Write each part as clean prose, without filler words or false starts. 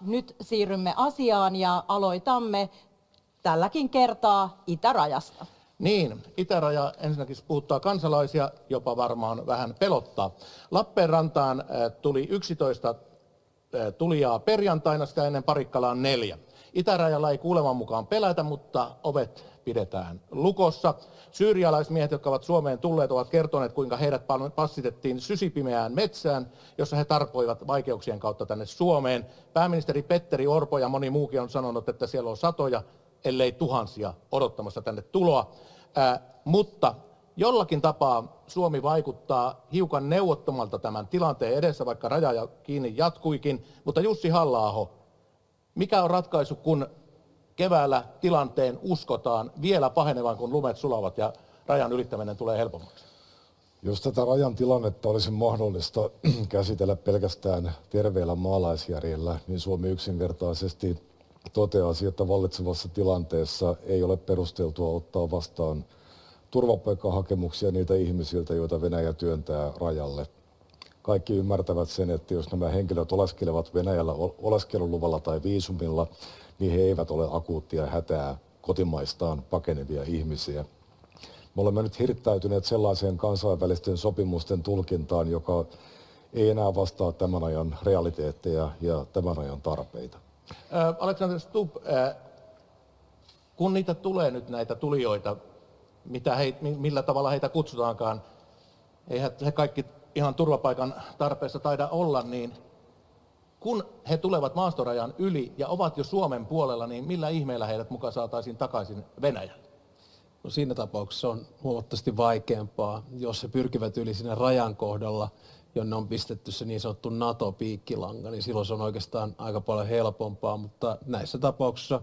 Nyt siirrymme asiaan ja aloitamme tälläkin kertaa itärajasta. Niin, itäraja ensinnäkin puhuttaa kansalaisia, jopa varmaan vähän pelottaa. Lappeenrantaan tuli 11 tulijaa perjantaina, sitä ennen Parikkalaan 4. Itärajalla ei kuuleman mukaan pelätä, mutta ovet pidetään lukossa. Syyrialaismiehet, jotka ovat Suomeen tulleet, ovat kertoneet, kuinka heidät passitettiin sysipimeään metsään, jossa he tarpoivat vaikeuksien kautta tänne Suomeen. Pääministeri Petteri Orpo ja moni muukin on sanonut, että siellä on satoja, ellei tuhansia odottamassa tänne tuloa. Mutta jollakin tapaa Suomi vaikuttaa hiukan neuvottomalta tämän tilanteen edessä, vaikka raja kiinni jatkuikin. Mutta Jussi Halla-aho, mikä on ratkaisu, kun keväällä tilanteen uskotaan vielä pahenevan, kun lumet sulavat ja rajan ylittäminen tulee helpommaksi? Jos tätä rajan tilannetta olisi mahdollista käsitellä pelkästään terveellä maalaisjärjellä, niin Suomi yksinkertaisesti toteaisi, että vallitsevassa tilanteessa ei ole perusteltua ottaa vastaan turvapaikkahakemuksia niitä ihmisiltä, joita Venäjä työntää rajalle. Kaikki ymmärtävät sen, että jos nämä henkilöt oleskelevat Venäjällä oleskeluluvalla tai viisumilla, niin he eivät ole akuuttia hätää kotimaistaan pakenevia ihmisiä. Me olemme nyt hirttäytyneet sellaiseen kansainvälisten sopimusten tulkintaan, joka ei enää vastaa tämän ajan realiteetteja ja tämän ajan tarpeita. Alexander Stubb, kun niitä tulee nyt näitä tulijoita, millä tavalla heitä kutsutaankaan, eihän he kaikki ihan turvapaikan tarpeessa taida olla, niin kun he tulevat maastorajan yli ja ovat jo Suomen puolella, niin millä ihmeellä heidät mukaan saataisiin takaisin Venäjälle? No siinä tapauksessa on huomattavasti vaikeampaa, jos he pyrkivät yli sinne rajan kohdalla, jonne on pistetty se niin sanottu NATO-piikkilanga, niin silloin se on oikeastaan aika paljon helpompaa, mutta näissä tapauksissa,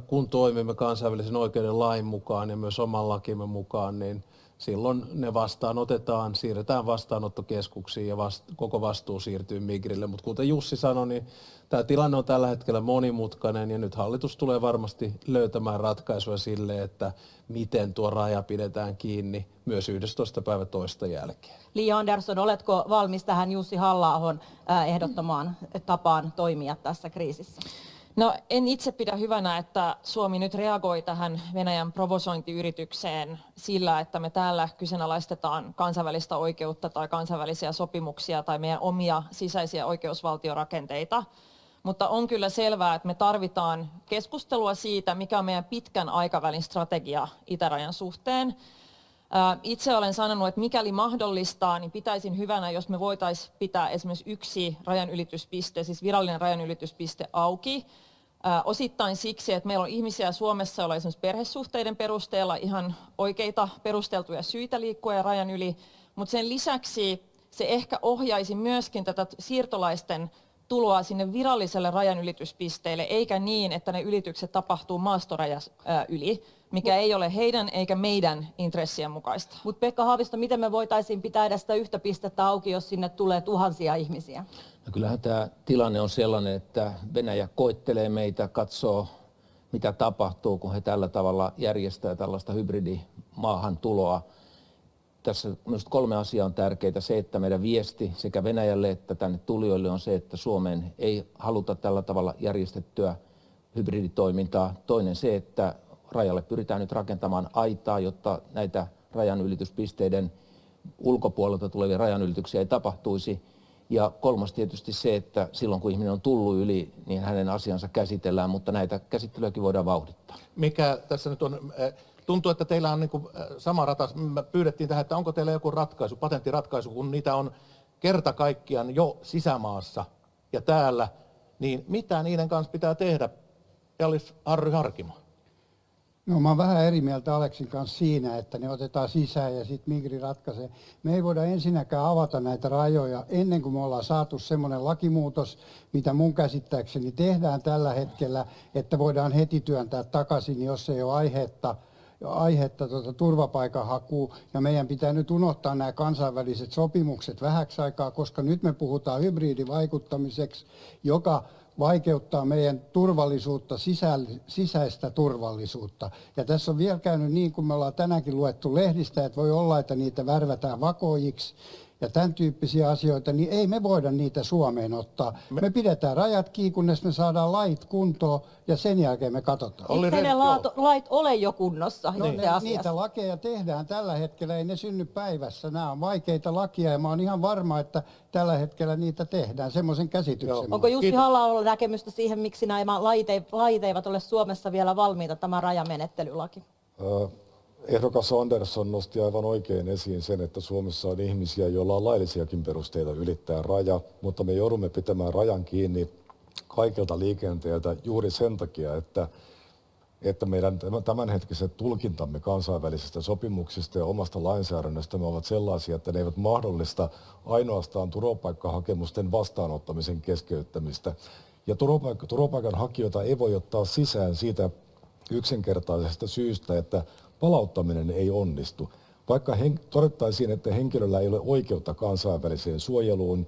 kun toimimme kansainvälisen oikeuden lain mukaan ja myös oman lakimme mukaan, niin silloin ne vastaanotetaan, siirretään vastaanottokeskuksiin ja koko vastuu siirtyy Migrille. Mutta kuten Jussi sanoi, niin tämä tilanne on tällä hetkellä monimutkainen ja nyt hallitus tulee varmasti löytämään ratkaisuja sille, että miten tuo raja pidetään kiinni myös 11. päivä toista jälkeen. Li Andersson, oletko valmis tähän Jussi Halla-ahon ehdottomaan tapaan toimia tässä kriisissä? No en itse pidä hyvänä, että Suomi nyt reagoi tähän Venäjän provosointiyritykseen sillä, että me täällä kyseenalaistetaan kansainvälistä oikeutta tai kansainvälisiä sopimuksia tai meidän omia sisäisiä oikeusvaltiorakenteita. Mutta on kyllä selvää, että me tarvitaan keskustelua siitä, mikä on meidän pitkän aikavälin strategia itärajan suhteen. Itse olen sanonut, että mikäli mahdollista, niin pitäisin hyvänä, jos me voitaisiin pitää esimerkiksi yksi rajanylityspiste, siis virallinen rajanylityspiste auki. Osittain siksi, että meillä on ihmisiä Suomessa, joilla esimerkiksi perhesuhteiden perusteella ihan oikeita perusteltuja syitä liikkua rajan yli, mutta sen lisäksi se ehkä ohjaisi myöskin tätä siirtolaisten tuloa sinne viralliselle rajanylityspisteelle, eikä niin, että ne ylitykset tapahtuu maastorajas yli, mikä ei ole heidän eikä meidän intressien mukaista. Mutta Pekka Haavisto, miten me voitaisiin pitää edes sitä yhtä pistettä auki, jos sinne tulee tuhansia ihmisiä? No kyllähän tämä tilanne on sellainen, että Venäjä koettelee meitä, katsoo mitä tapahtuu, kun he tällä tavalla järjestää tällaista hybridimaahantuloa. Tässä minusta 3 asiaa on tärkeitä. Se, että meidän viesti sekä Venäjälle että tänne tulijoille on se, että Suomeen ei haluta tällä tavalla järjestettyä hybriditoimintaa. Toinen se, että rajalle pyritään nyt rakentamaan aitaa, jotta näitä rajanylityspisteiden ulkopuolelta tulevia rajanylityksiä ei tapahtuisi. Ja 3 tietysti se, että silloin kun ihminen on tullut yli, niin hänen asiansa käsitellään, mutta näitä käsittelyäkin voidaan vauhdittaa. Mikä tässä nyt on? Tuntuu, että teillä on niin kuin sama ratas. Me pyydettiin tähän, että onko teillä joku ratkaisu, patenttiratkaisu, kun niitä on kerta kaikkiaan jo sisämaassa ja täällä, niin mitä niiden kanssa pitää tehdä? Ellis Harry Harkimo. No mä oon vähän eri mieltä Aleksin kanssa siinä, että ne otetaan sisään ja sitten Migri ratkaisee. Me ei voida ensinnäkään avata näitä rajoja ennen kuin me ollaan saatu semmoinen lakimuutos, mitä mun käsittääkseni tehdään tällä hetkellä, että voidaan heti työntää takaisin, jos ei ole aihetta turvapaikanhakuun. Ja meidän pitää nyt unohtaa nämä kansainväliset sopimukset vähäksi aikaa, koska nyt me puhutaan hybridivaikuttamiseksi, joka vaikeuttaa meidän turvallisuutta, sisäistä turvallisuutta. Ja tässä on vielä käynyt niin, kuin me ollaan tänäänkin luettu lehdistä, että voi olla, että niitä värvätään vakoojiksi. ja tämän tyyppisiä asioita, niin ei me voida niitä Suomeen ottaa. Me pidetään rajat kiinni, kunnes me saadaan lait kuntoon ja sen jälkeen me katsotaan. Eikö ne lait ole jo kunnossa itse asiassa? Niitä lakeja tehdään tällä hetkellä, ei ne synny päivässä. Nämä on vaikeita lakia ja mä oon ihan varma, että tällä hetkellä niitä tehdään, semmoisen käsityksen. Onko Jussi Halla-aholla näkemystä siihen, miksi nämä lait eivät ole Suomessa vielä valmiita, tämä rajamenettelylaki? Ehdokas Andersson nosti aivan oikein esiin sen, että Suomessa on ihmisiä, joilla on laillisiakin perusteita ylittää raja, mutta me joudumme pitämään rajan kiinni kaikelta liikenteeltä juuri sen takia, että meidän tämänhetkiset tulkintamme kansainvälisistä sopimuksista ja omasta lainsäädännöstämme ovat sellaisia, että ne eivät mahdollista ainoastaan turvapaikkahakemusten vastaanottamisen keskeyttämistä. Ja turvapaikanhakijoita ei voi ottaa sisään siitä yksinkertaisesta syystä, että palauttaminen ei onnistu. Vaikka todettaisiin, että henkilöllä ei ole oikeutta kansainväliseen suojeluun,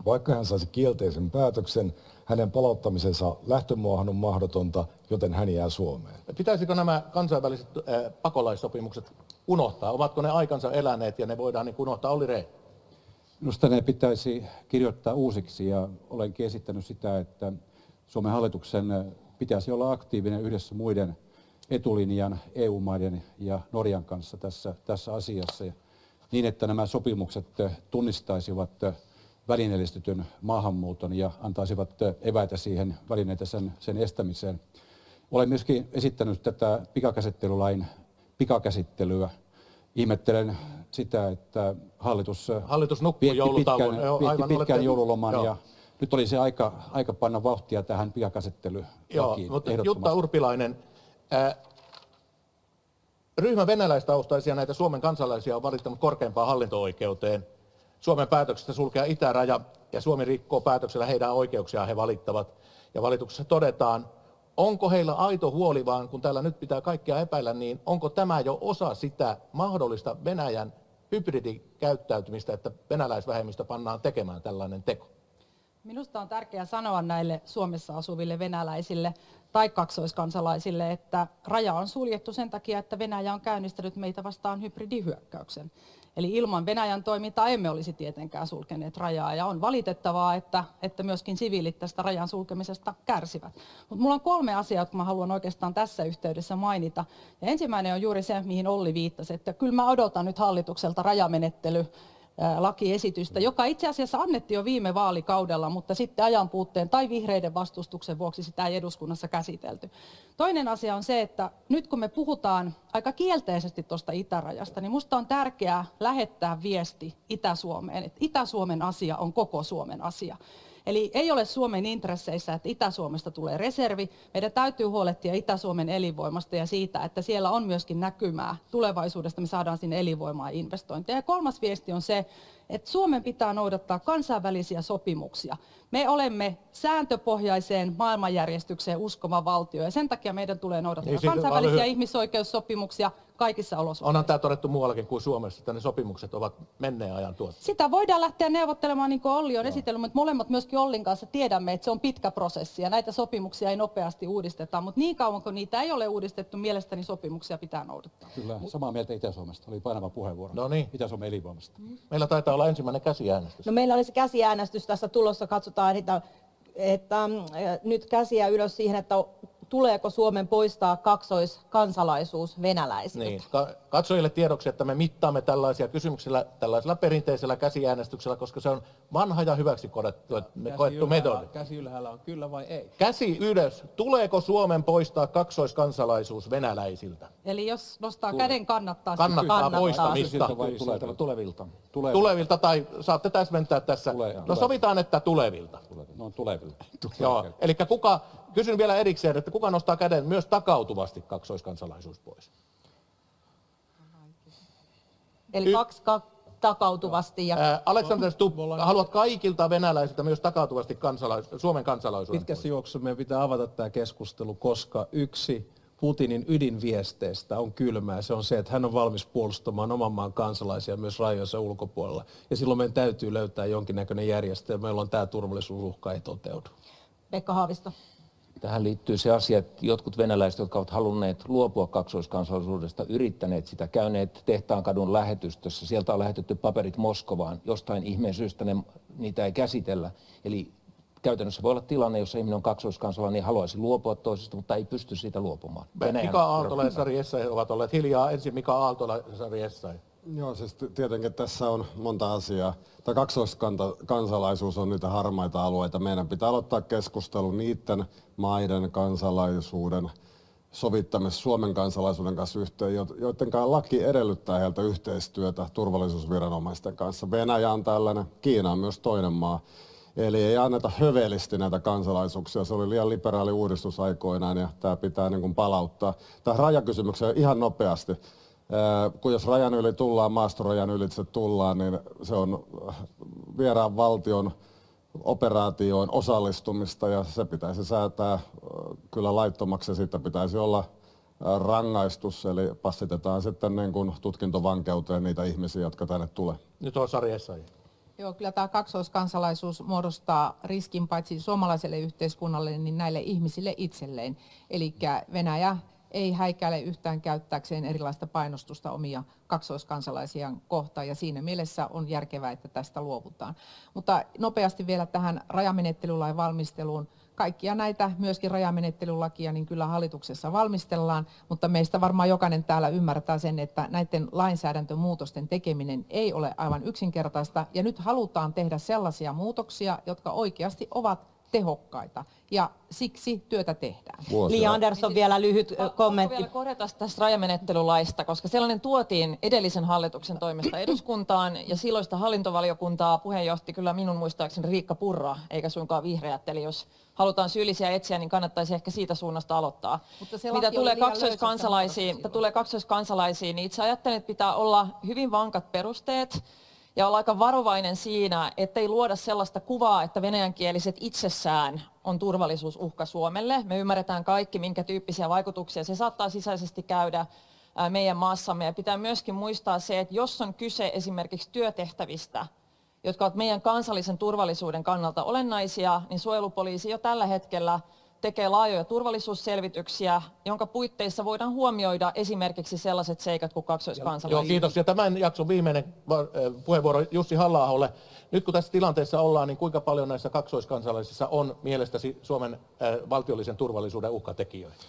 vaikka hän saisi kielteisen päätöksen, hänen palauttamisensa lähtömaahan on mahdotonta, joten hän jää Suomeen. Pitäisikö nämä kansainväliset pakolaissopimukset unohtaa? Ovatko ne aikansa eläneet ja ne voidaan niin unohtaa? Olli Rehn. Minusta ne pitäisi kirjoittaa uusiksi ja olenkin esittänyt sitä, että Suomen hallituksen pitäisi olla aktiivinen yhdessä muiden etulinjan EU-maiden ja Norjan kanssa tässä asiassa niin, että nämä sopimukset tunnistaisivat välineellistetyn maahanmuuton ja antaisivat eväitä siihen välineitä sen estämiseen. Olen myöskin esittänyt tätä pikakäsittelylain pikakäsittelyä. Ihmettelen sitä, että hallitus nukkui joulutauon. pitkään joululoman ja nyt oli se aika panna vauhtia tähän pikakäsittelylakiin. Joo, mutta Jutta Urpilainen, ryhmä venäläistaustaisia näitä Suomen kansalaisia on valittanut korkeimpaan hallinto-oikeuteen Suomen päätöksestä sulkea itäraja, ja Suomi rikkoo päätöksellä heidän oikeuksiaan, he valittavat. Ja valituksessa todetaan, onko heillä aito huoli, vaan kun täällä nyt pitää kaikkea epäillä, niin onko tämä jo osa sitä mahdollista Venäjän hybridikäyttäytymistä, että venäläisvähemmistö pannaan tekemään tällainen teko? Minusta on tärkeää sanoa näille Suomessa asuville venäläisille tai kaksoiskansalaisille, että raja on suljettu sen takia, että Venäjä on käynnistänyt meitä vastaan hybridihyökkäyksen. Eli ilman Venäjän toimintaa emme olisi tietenkään sulkeneet rajaa, ja on valitettavaa, että myöskin siviilit tästä rajan sulkemisesta kärsivät. Mutta minulla on 3 asiaa, jotka mä haluan oikeastaan tässä yhteydessä mainita. Ja ensimmäinen on juuri se, mihin Olli viittasi, että kyllä mä odotan nyt hallitukselta rajamenettelylakiesitystä, joka itse asiassa annettiin jo viime vaalikaudella, mutta sitten ajanpuutteen tai vihreiden vastustuksen vuoksi sitä ei eduskunnassa käsitelty. Toinen asia on se, että nyt kun me puhutaan aika kielteisesti tuosta itärajasta, niin minusta on tärkeää lähettää viesti Itä-Suomeen, että Itä-Suomen asia on koko Suomen asia. Eli ei ole Suomen intresseissä, että Itä-Suomesta tulee reservi. Meidän täytyy huolehtia Itä-Suomen elinvoimasta ja siitä, että siellä on myöskin näkymää tulevaisuudesta. Me saadaan sinne elinvoimaa ja investointeja. Ja 3. viesti on se, että Suomen pitää noudattaa kansainvälisiä sopimuksia. Me olemme sääntöpohjaiseen maailmanjärjestykseen uskova valtio ja sen takia meidän tulee noudattaa kansainvälisiä ihmisoikeussopimuksia kaikissa olosuhteissa. Onhan tämä todettu muuallakin kuin Suomessa, että ne sopimukset ovat menneen ajan tuotteita. Sitä voidaan lähteä neuvottelemaan, niin kuin Olli on esitellyt, mutta molemmat myöskin Ollin kanssa tiedämme, että se on pitkä prosessi ja näitä sopimuksia ei nopeasti uudisteta, mutta niin kauan kuin niitä ei ole uudistettu, mielestäni sopimuksia pitää noudattaa. Kyllä, samaa mieltä Itä-Suomesta. Oli painava puheenvuoro. No niin. Itä-Suomen elinvoimasta. Meillä taitaa olla ensimmäinen käsiäänestys. No meillä olisi käsiäänestys tässä tulossa, katsotaan, että nyt käsiä ylös siihen, että tuleeko Suomen poistaa kaksoiskansalaisuus venäläisiltä. Niin. Katsojille tiedoksi, että me mittaamme tällaisia kysymyksillä tällaisella perinteisellä käsiäänestyksellä, koska se on vanha ja hyväksi koettu metodi. Käsi ylhäällä on kyllä vai ei? Käsi ylös. Tuleeko Suomen poistaa kaksoiskansalaisuus venäläisiltä? Eli jos nostaa käden kannattaa. Kannattaa poistamista. Tulevilta. Tulevilta, tai saatte täsmentää tässä. No sovitaan, että tulevilta. No tulevilta. Joo, eli kysyn vielä erikseen, että kuka nostaa käden myös takautuvasti kaksoiskansalaisuus pois? Eli 2 takautuvasti. Ja Alexander Stubb, haluat kaikilta venäläisiltä myös takautuvasti Suomen kansalaisuuden Pitkässä pois? juoksussa meidän pitää avata tämä keskustelu, koska yksi Putinin ydinviesteistä on kylmää. Se on se, että hän on valmis puolustamaan oman maan kansalaisia myös rajojensa ulkopuolella. Ja silloin meidän täytyy löytää jonkinnäköinen järjestelmä, jolloin tämä turvallisuusuhka ei toteudu. Pekka Haavisto. Tähän liittyy se asia, että jotkut venäläiset, jotka ovat halunneet luopua kaksoiskansalaisuudesta, yrittäneet sitä, käyneet Tehtaankadun lähetystössä. Sieltä on lähetetty paperit Moskovaan. Jostain ihmeen syystä niitä ei käsitellä. Eli käytännössä voi olla tilanne, jossa ihminen on kaksoiskansalainen ja haluaisi luopua toisesta, mutta ei pysty siitä luopumaan. Mika Aaltola ja Sari Essayah ovat olleet hiljaa. Ensin Mika Aaltola ja Sari Essayah. Joo, siis tietenkin tässä on monta asiaa. Tämä kaksoiskansalaisuus on niitä harmaita alueita. Meidän pitää aloittaa keskustelu niiden maiden kansalaisuuden sovittamisesta Suomen kansalaisuuden kanssa yhteen, joiden laki edellyttää heiltä yhteistyötä turvallisuusviranomaisten kanssa. Venäjä on tällainen, Kiina on myös toinen maa. Eli ei anneta hövelisti näitä kansalaisuuksia. Se oli liian liberaali uudistus aikoinaan ja tämä pitää niin kuin palauttaa. Tähän rajakysymykseen ihan nopeasti. Kun jos rajan yli tullaan, maastorajan ylitse tullaan, niin se on vieraan valtion operaatioon osallistumista ja se pitäisi säätää kyllä laittomaksi ja siitä pitäisi olla rangaistus. Eli passitetaan sitten niin kuin tutkintovankeuteen niitä ihmisiä, jotka tänne tulee. Nyt on Sari Essayah. Joo, kyllä tämä kaksoiskansalaisuus muodostaa riskin paitsi suomalaiselle yhteiskunnalle, niin näille ihmisille itselleen. Eli Venäjä ei häikäile yhtään käyttääkseen erilaista painostusta omia kaksoiskansalaisiaan kohtaan, ja siinä mielessä on järkevää, että tästä luovutaan. Mutta nopeasti vielä tähän rajamenettelylain valmisteluun. Kaikkia näitä, myöskin rajamenettelylakia, niin kyllä hallituksessa valmistellaan, mutta meistä varmaan jokainen täällä ymmärtää sen, että näiden lainsäädäntömuutosten tekeminen ei ole aivan yksinkertaista, ja nyt halutaan tehdä sellaisia muutoksia, jotka oikeasti ovat tehokkaita, ja siksi työtä tehdään. Li Andersson vielä lyhyt kommentti. Vielä korjata tästä rajamenettelylaista, koska sellainen tuotiin edellisen hallituksen toimesta eduskuntaan, ja silloista hallintovaliokuntaa puheenjohti kyllä minun muistaakseni Riikka Purra, eikä suinkaan vihreät. Eli jos halutaan syyllisiä etsiä, niin kannattaisi ehkä siitä suunnasta aloittaa. Mitä tulee kaksoiskansalaisiin, niin itse ajattelen, että pitää olla hyvin vankat perusteet, ja olla aika varovainen siinä, ettei luoda sellaista kuvaa, että venäjänkieliset itsessään on turvallisuusuhka Suomelle. Me ymmärretään kaikki, minkä tyyppisiä vaikutuksia se saattaa sisäisesti käydä meidän maassamme. Ja pitää myöskin muistaa se, että jos on kyse esimerkiksi työtehtävistä, jotka ovat meidän kansallisen turvallisuuden kannalta olennaisia, niin suojelupoliisi jo tällä hetkellä tekee laajoja turvallisuusselvityksiä, jonka puitteissa voidaan huomioida esimerkiksi sellaiset seikat kuin kaksoiskansalaisuus. Joo, kiitos. Ja tämän jakson viimeinen puheenvuoro Jussi Halla-aholle. Nyt kun tässä tilanteessa ollaan, niin kuinka paljon näissä kaksoiskansalaisissa on mielestäsi Suomen valtiollisen turvallisuuden uhkatekijöitä?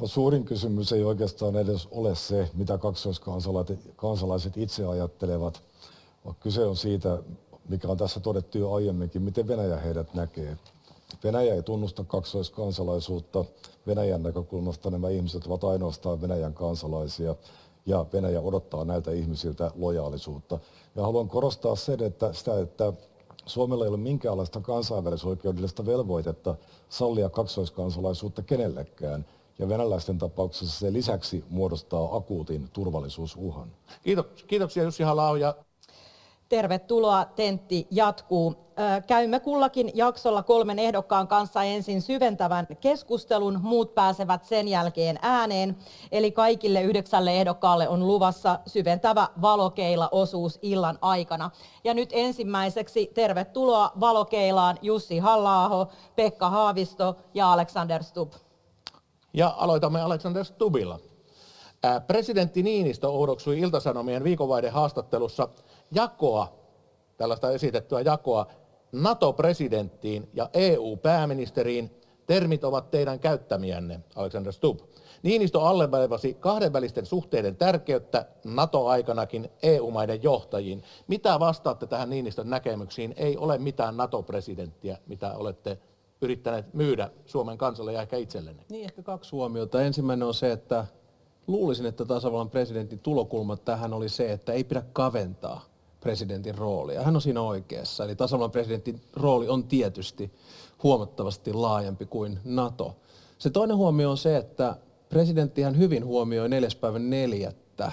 No, suurin kysymys ei oikeastaan edes ole se, mitä kaksoiskansalaiset itse ajattelevat. Kyse on siitä, mikä on tässä todettu jo aiemminkin, miten Venäjä heidät näkee. Venäjä ei tunnusta kaksoiskansalaisuutta. Venäjän näkökulmasta nämä ihmiset ovat ainoastaan Venäjän kansalaisia ja Venäjä odottaa näiltä ihmisiltä lojaalisuutta. Ja haluan korostaa että Suomella ei ole minkäänlaista kansainvälisoikeudellista velvoitetta sallia kaksoiskansalaisuutta kenellekään. Ja venäläisten tapauksessa se lisäksi muodostaa akuutin turvallisuusuhan. Kiitoksia Jussi Halla-aho. Tervetuloa, tentti jatkuu. Käymme kullakin jaksolla 3 ehdokkaan kanssa ensin syventävän keskustelun, muut pääsevät sen jälkeen ääneen. Eli kaikille 9 ehdokkaalle on luvassa syventävä valokeila-osuus illan aikana. Ja nyt ensimmäiseksi tervetuloa valokeilaan Jussi Halla-aho, Pekka Haavisto ja Alexander Stubb. Ja aloitamme Alexander Stubbilla. Presidentti Niinistö oudoksui Ilta-Sanomien viikonvaihdehaastattelussa tällaista esitettyä jakoa NATO-presidenttiin ja EU-pääministeriin. Termit ovat teidän käyttämiänne, Alexander Stubb. Niinistö alleviivasi kahdenvälisten suhteiden tärkeyttä NATO-aikanakin EU-maiden johtajiin. Mitä vastaatte tähän Niinistön näkemyksiin? Ei ole mitään NATO-presidenttiä, mitä olette yrittäneet myydä Suomen kansalle ja ehkä itsellenne. Niin, ehkä 2 huomiota. Ensimmäinen on se, että luulisin, että tasavallan presidentin tulokulma tähän oli se, että ei pidä kaventaa presidentin roolia. Hän on siinä oikeassa. Eli tasavallan presidentin rooli on tietysti huomattavasti laajempi kuin NATO. Se toinen huomio on se, että presidenttihän hyvin huomioi 4.4.,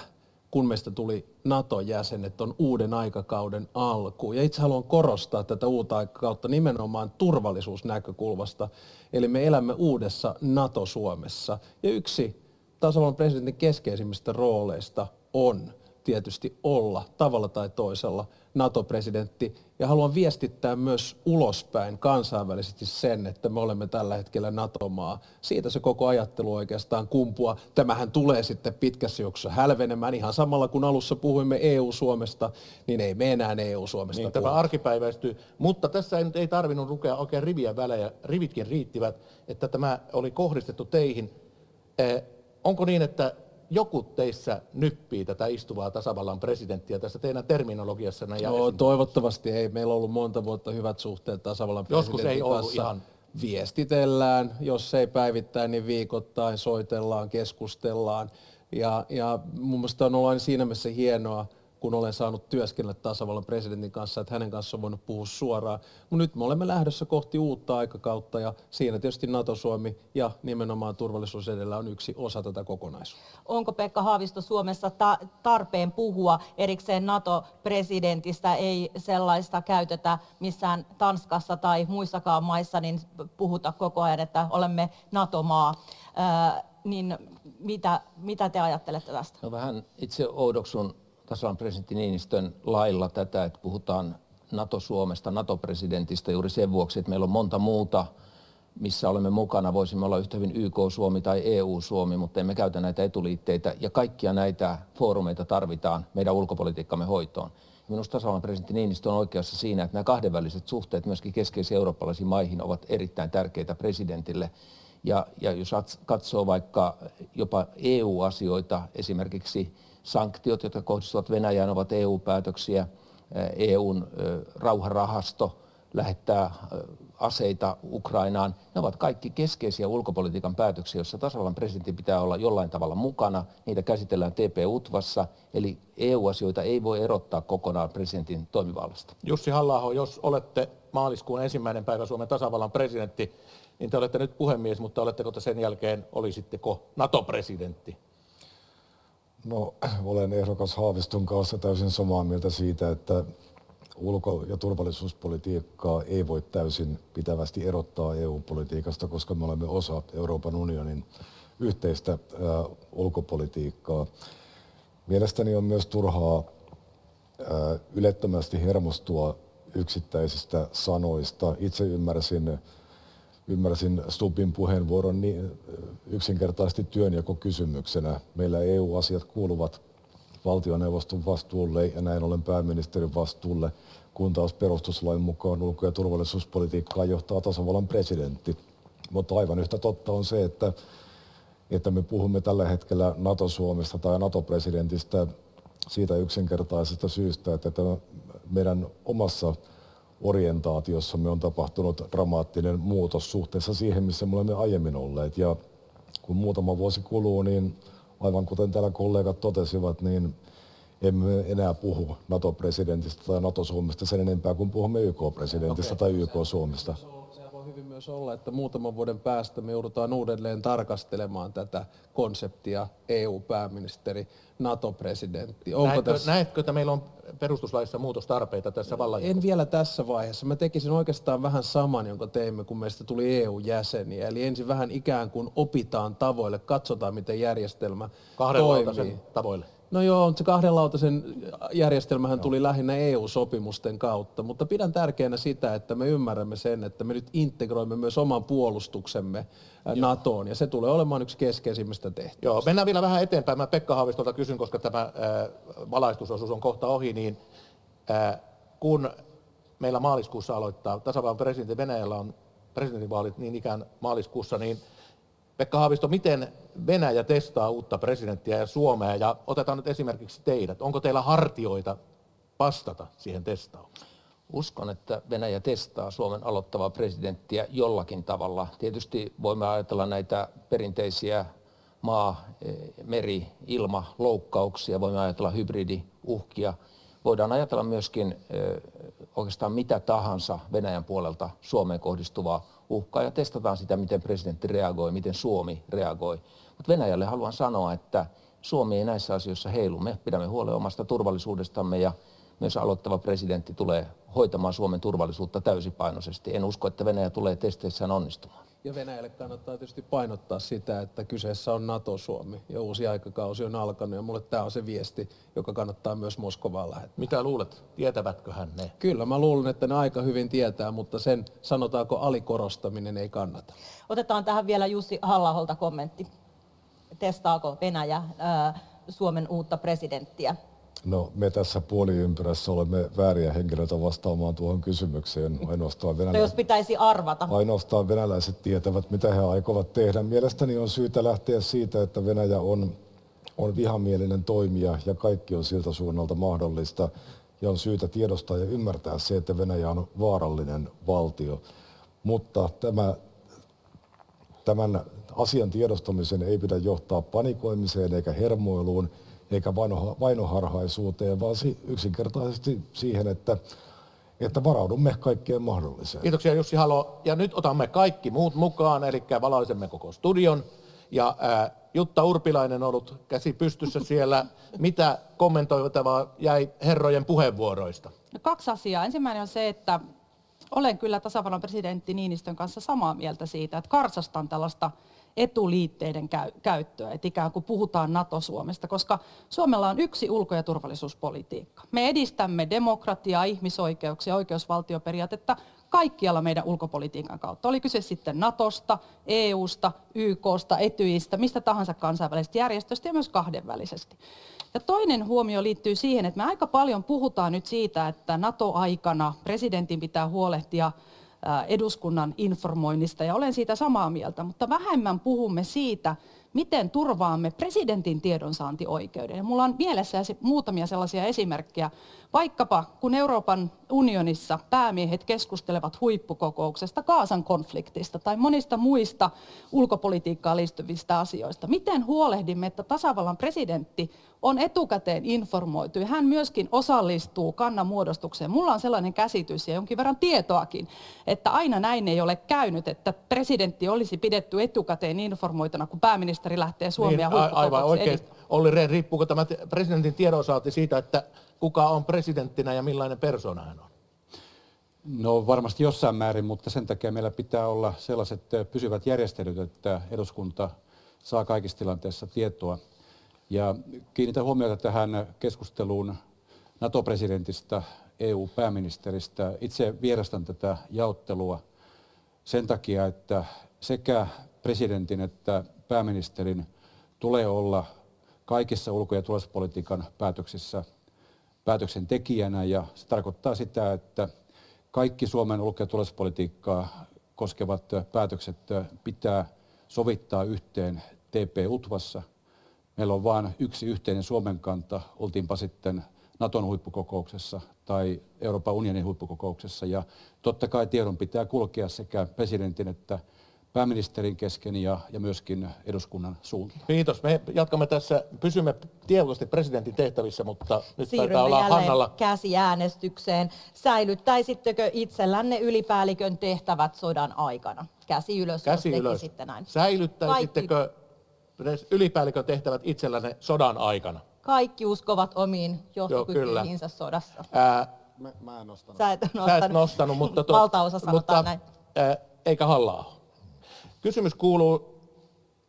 kun meistä tuli NATO-jäsenet, on uuden aikakauden alku. Ja itse haluan korostaa tätä uutta aikakautta nimenomaan turvallisuusnäkökulmasta. Eli me elämme uudessa NATO-Suomessa. Ja yksi tasavallan presidentin keskeisimmistä rooleista on tietysti olla tavalla tai toisella NATO-presidentti. Ja haluan viestittää myös ulospäin kansainvälisesti sen, että me olemme tällä hetkellä NATO-maa. Siitä se koko ajattelu oikeastaan kumpuaa. Tämähän tulee sitten pitkässä juoksussa hälvenemään. Ihan samalla kun alussa puhuimme EU-Suomesta, niin ei me enää EU-Suomesta niin, tämä arkipäiväistyy. Mutta tässä ei tarvinnut lukea oikein riviä välejä. Rivitkin riittivät, että tämä oli kohdistettu teihin. Onko niin, että joku teissä nyppii tätä istuvaa tasavallan presidenttiä tässä teidän terminologiassanne? No, toivottavasti ei. Meillä on ollut monta vuotta hyvät suhteet tasavallan presidentin ei ollut kanssa. ihan. Viestitellään, jos ei päivittäin, niin viikoittain soitellaan, keskustellaan. Ja mun mielestä on ollut siinä mielessä hienoa, kun olen saanut työskennellä tasavallan presidentin kanssa, että hänen kanssaan on voinut puhua suoraan. Mutta nyt me olemme lähdössä kohti uutta aikakautta ja siinä tietysti NATO-Suomi ja nimenomaan turvallisuus edellä on yksi osa tätä kokonaisuutta. Onko Pekka Haavisto Suomessa tarpeen puhua erikseen NATO-presidentistä? Ei sellaista käytetä missään Tanskassa tai muissakaan maissa, niin puhuta koko ajan, että olemme NATO-maa. Niin mitä te ajattelette tästä? No vähän itse oudoksun tasavallan presidentti Niinistön lailla tätä, että puhutaan NATO-Suomesta, NATO-presidentistä juuri sen vuoksi, että meillä on monta muuta, missä olemme mukana. Voisimme olla yhtä hyvin YK-Suomi tai EU-Suomi, mutta emme käytä näitä etuliitteitä. Ja kaikkia näitä foorumeita tarvitaan meidän ulkopolitiikkamme hoitoon. Minusta tasavallan presidentti Niinistö on oikeassa siinä, että nämä kahdenväliset suhteet myöskin keskeisiin eurooppalaisiin maihin ovat erittäin tärkeitä presidentille. Ja jos katsoo vaikka jopa EU-asioita, esimerkiksi sanktiot, jotka kohdistuvat Venäjään, ovat EU-päätöksiä. EUn rauhanrahasto lähettää aseita Ukrainaan. Ne ovat kaikki keskeisiä ulkopolitiikan päätöksiä, joissa tasavallan presidentin pitää olla jollain tavalla mukana. Niitä käsitellään TP-UTVassa, eli EU-asioita ei voi erottaa kokonaan presidentin toimivallasta. Jussi Halla-aho, jos olette maaliskuun 1. päivä Suomen tasavallan presidentti, niin te olette nyt puhemies, mutta oletteko te sen jälkeen, olisitteko NATO-presidentti? No, olen ehdokas Haaviston kanssa täysin samaa mieltä siitä, että ulko- ja turvallisuuspolitiikkaa ei voi täysin pitävästi erottaa EU-politiikasta, koska me olemme osa Euroopan unionin yhteistä ulkopolitiikkaa. Mielestäni on myös turhaa ylettömästi hermostua yksittäisistä sanoista. Itse ymmärsin Stubbin puheenvuoron niin yksinkertaisesti työnjakokysymyksenä. Meillä EU-asiat kuuluvat valtioneuvoston vastuulle ja näin ollen pääministerin vastuulle, kun taas perustuslain mukaan ulko- ja turvallisuuspolitiikkaa johtaa tasavallan presidentti. Mutta aivan yhtä totta on se, että me puhumme tällä hetkellä NATO-Suomesta tai NATO-presidentistä siitä yksinkertaisesta syystä, että tämä meidän omassa orientaatiossamme on tapahtunut dramaattinen muutos suhteessa siihen, missä me olemme aiemmin olleet. Ja kun muutama vuosi kuluu, niin aivan kuten täällä kollegat totesivat, niin emme enää puhu NATO-presidentistä tai NATO-Suomesta sen enempää kuin puhumme YK-presidentistä tai YK-Suomesta. Se voi hyvin myös olla, että muutaman vuoden päästä me joudutaan uudelleen tarkastelemaan tätä konseptia EU-pääministeri, NATO-presidentti. Näetkö, että meillä on perustuslaissa muutostarpeita tässä vallanjaossa? En vielä tässä vaiheessa. Mä tekisin oikeastaan vähän saman, jonka teimme, kun meistä tuli EU-jäseniä. Eli ensin vähän ikään kuin opitaan tavoille, katsotaan miten järjestelmä toimii. Tavoille. No joo, se kahdenlautaisen järjestelmähän tuli lähinnä EU-sopimusten kautta, mutta pidän tärkeänä sitä, että me ymmärrämme sen, että me nyt integroimme myös oman puolustuksemme NATOon, ja se tulee olemaan yksi keskeisimmistä tehtävistä. Joo, mennään vielä vähän eteenpäin. Mä Pekka Haavistolta kysyn, koska tämä valaistusosuus on kohta ohi, niin kun meillä maaliskuussa aloittaa tasavallan presidentti, Venäjällä on presidentinvaalit niin ikään maaliskuussa, niin Pekka Haavisto, miten Venäjä testaa uutta presidenttiä ja Suomea, ja otetaan nyt esimerkiksi teidät. Onko teillä hartioita vastata siihen testaukseen? Uskon, että Venäjä testaa Suomen aloittavaa presidenttiä jollakin tavalla. Tietysti voimme ajatella näitä perinteisiä maa-, meri-, ilmaloukkauksia, voimme ajatella hybridiuhkia. Voidaan ajatella myöskin oikeastaan mitä tahansa Venäjän puolelta Suomeen kohdistuvaa uhkaa ja testataan sitä, miten presidentti reagoi, miten Suomi reagoi. Mutta Venäjälle haluan sanoa, että Suomi ei näissä asioissa heilu. Me pidämme huolen omasta turvallisuudestamme ja myös aloittava presidentti tulee hoitamaan Suomen turvallisuutta täysipainoisesti. En usko, että Venäjä tulee testeissään onnistumaan. Ja Venäjälle kannattaa tietysti painottaa sitä, että kyseessä on NATO-Suomi ja uusi aikakausi on alkanut. Ja mulle tämä on se viesti, joka kannattaa myös Moskovaan lähettää. Mitä luulet, tietävätköhän ne? Kyllä, mä luulen, että ne aika hyvin tietää, mutta sen sanotaanko alikorostaminen ei kannata. Otetaan tähän vielä Jussi Halla-aholta kommentti. Testaako Venäjä Suomen uutta presidenttiä? No, me tässä puoliympyrässä olemme vääriä henkilöitä vastaamaan tuohon kysymykseen. Jos pitäisi arvata. Ainoastaan venäläiset tietävät, mitä he aikovat tehdä. Mielestäni on syytä lähteä siitä, että Venäjä on vihamielinen toimija ja kaikki on siltä suunnalta mahdollista. Ja on syytä tiedostaa ja ymmärtää se, että Venäjä on vaarallinen valtio. Mutta tämän asian tiedostamisen ei pidä johtaa panikoimiseen eikä hermoiluun eikä vainoharhaisuuteen, vaan yksinkertaisesti siihen, että varaudumme kaikkeen mahdolliseen. Kiitoksia Jussi Halo. Ja nyt otamme kaikki muut mukaan, eli valaisemme koko studion. Ja Jutta Urpilainen on ollut käsi pystyssä siellä. Mitä kommentoitavaa jäi herrojen puheenvuoroista? No, 2 asiaa. Ensimmäinen on se, että olen kyllä tasavallan presidentti Niinistön kanssa samaa mieltä siitä, että karsastan tällaista etuliitteiden käyttöä, että ikään kuin puhutaan NATO-Suomesta, koska Suomella on yksi ulko- ja turvallisuuspolitiikka. Me edistämme demokratiaa, ihmisoikeuksia, oikeusvaltioperiaatetta kaikkialla meidän ulkopolitiikan kautta. Oli kyse sitten NATOsta, EUsta, YKsta, Etyjistä, mistä tahansa kansainvälisestä järjestöstä ja myös kahdenvälisesti. Ja toinen huomio liittyy siihen, että me aika paljon puhutaan nyt siitä, että NATO-aikana presidentin pitää huolehtia eduskunnan informoinnista, ja olen siitä samaa mieltä, mutta vähemmän puhumme siitä, miten turvaamme presidentin tiedonsaantioikeuden. Ja mulla on mielessä muutamia sellaisia esimerkkejä, vaikkapa kun Euroopan unionissa päämiehet keskustelevat huippukokouksesta, Gazan konfliktista tai monista muista ulkopolitiikkaan liittyvistä asioista. Miten huolehdimme, että tasavallan presidentti on etukäteen informoitu ja hän myöskin osallistuu kannanmuodostukseen. Mulla on sellainen käsitys ja jonkin verran tietoakin, että aina näin ei ole käynyt, että presidentti olisi pidetty etukäteen informoituna, kun pääministeri lähtee Suomea huippukokoukseen. Aivan oikein. Olli Rehn, riippuuko tämä presidentin tiedonsaanti siitä, että kuka on presidenttinä ja millainen persona hän on? No varmasti jossain määrin, mutta sen takia meillä pitää olla sellaiset pysyvät järjestelyt, että eduskunta saa kaikissa tilanteissa tietoa. Ja kiinnitän huomiota tähän keskusteluun NATO-presidentistä, EU-pääministeristä. Itse vierastan tätä jaottelua sen takia, että sekä presidentin että pääministerin tulee olla kaikissa ulko- ja turvallisuuspolitiikan päätöksissä päätöksentekijänä, ja se tarkoittaa sitä, että kaikki Suomen ulko- ja turvallisuuspolitiikkaa koskevat päätökset pitää sovittaa yhteen TP-UTVassa. Meillä on vain yksi yhteinen Suomen kanta, oltiinpa sitten Naton huippukokouksessa tai Euroopan unionin huippukokouksessa, ja totta kai tiedon pitää kulkea sekä presidentin että pääministerin kesken ja myöskin eduskunnan suuntaan. Kiitos. Me jatkamme tässä, pysymme tietoisesti presidentin tehtävissä, mutta nyt taitaa olla jälleen Hannalla. käsiäänestykseen. Säilyttäisittekö itsellänne ylipäällikön tehtävät sodan aikana? Käsi ylös, Käsi jos ylös. tekisitte näin. Säilyttäisittekö ylipäällikön tehtävät itsellänne sodan aikana? Kaikki uskovat omiin johtokykyihinsä sodassa. Mä en nostanut. Sä et nostanut, mutta valtaosa sanotaan näin. Eikä Halla-aho. Kysymys kuuluu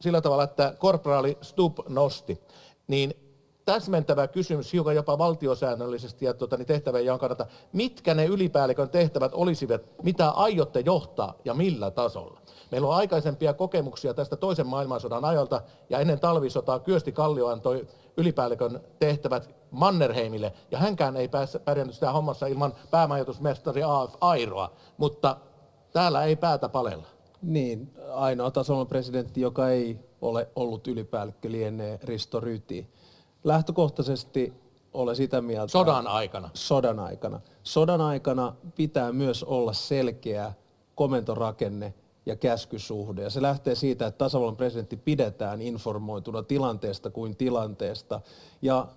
sillä tavalla, että korporaali Stubb nosti, niin täsmentävä kysymys hiukan jopa valtiosäännöllisesti ja tehtävien jaon kannalta. Mitkä ne ylipäällikön tehtävät olisivat, mitä aiotte johtaa ja millä tasolla? Meillä on aikaisempia kokemuksia tästä toisen maailmansodan ajalta ja ennen talvisotaa Kyösti Kallio antoi ylipäällikön tehtävät Mannerheimille ja hänkään ei pärjännyt sitä hommassa ilman päämajoitusmestari A.F. Airoa, mutta täällä ei päätä palella. Niin, ainoa tasavallan presidentti, joka ei ole ollut ylipäällikkö, lienee Risto Ryti. Lähtökohtaisesti olen sitä mieltä. Sodan aikana. Sodan aikana pitää myös olla selkeä komentorakenne ja käskysuhde. Ja se lähtee siitä, että tasavallan presidentti pidetään informoituna tilanteesta kuin tilanteesta. Ja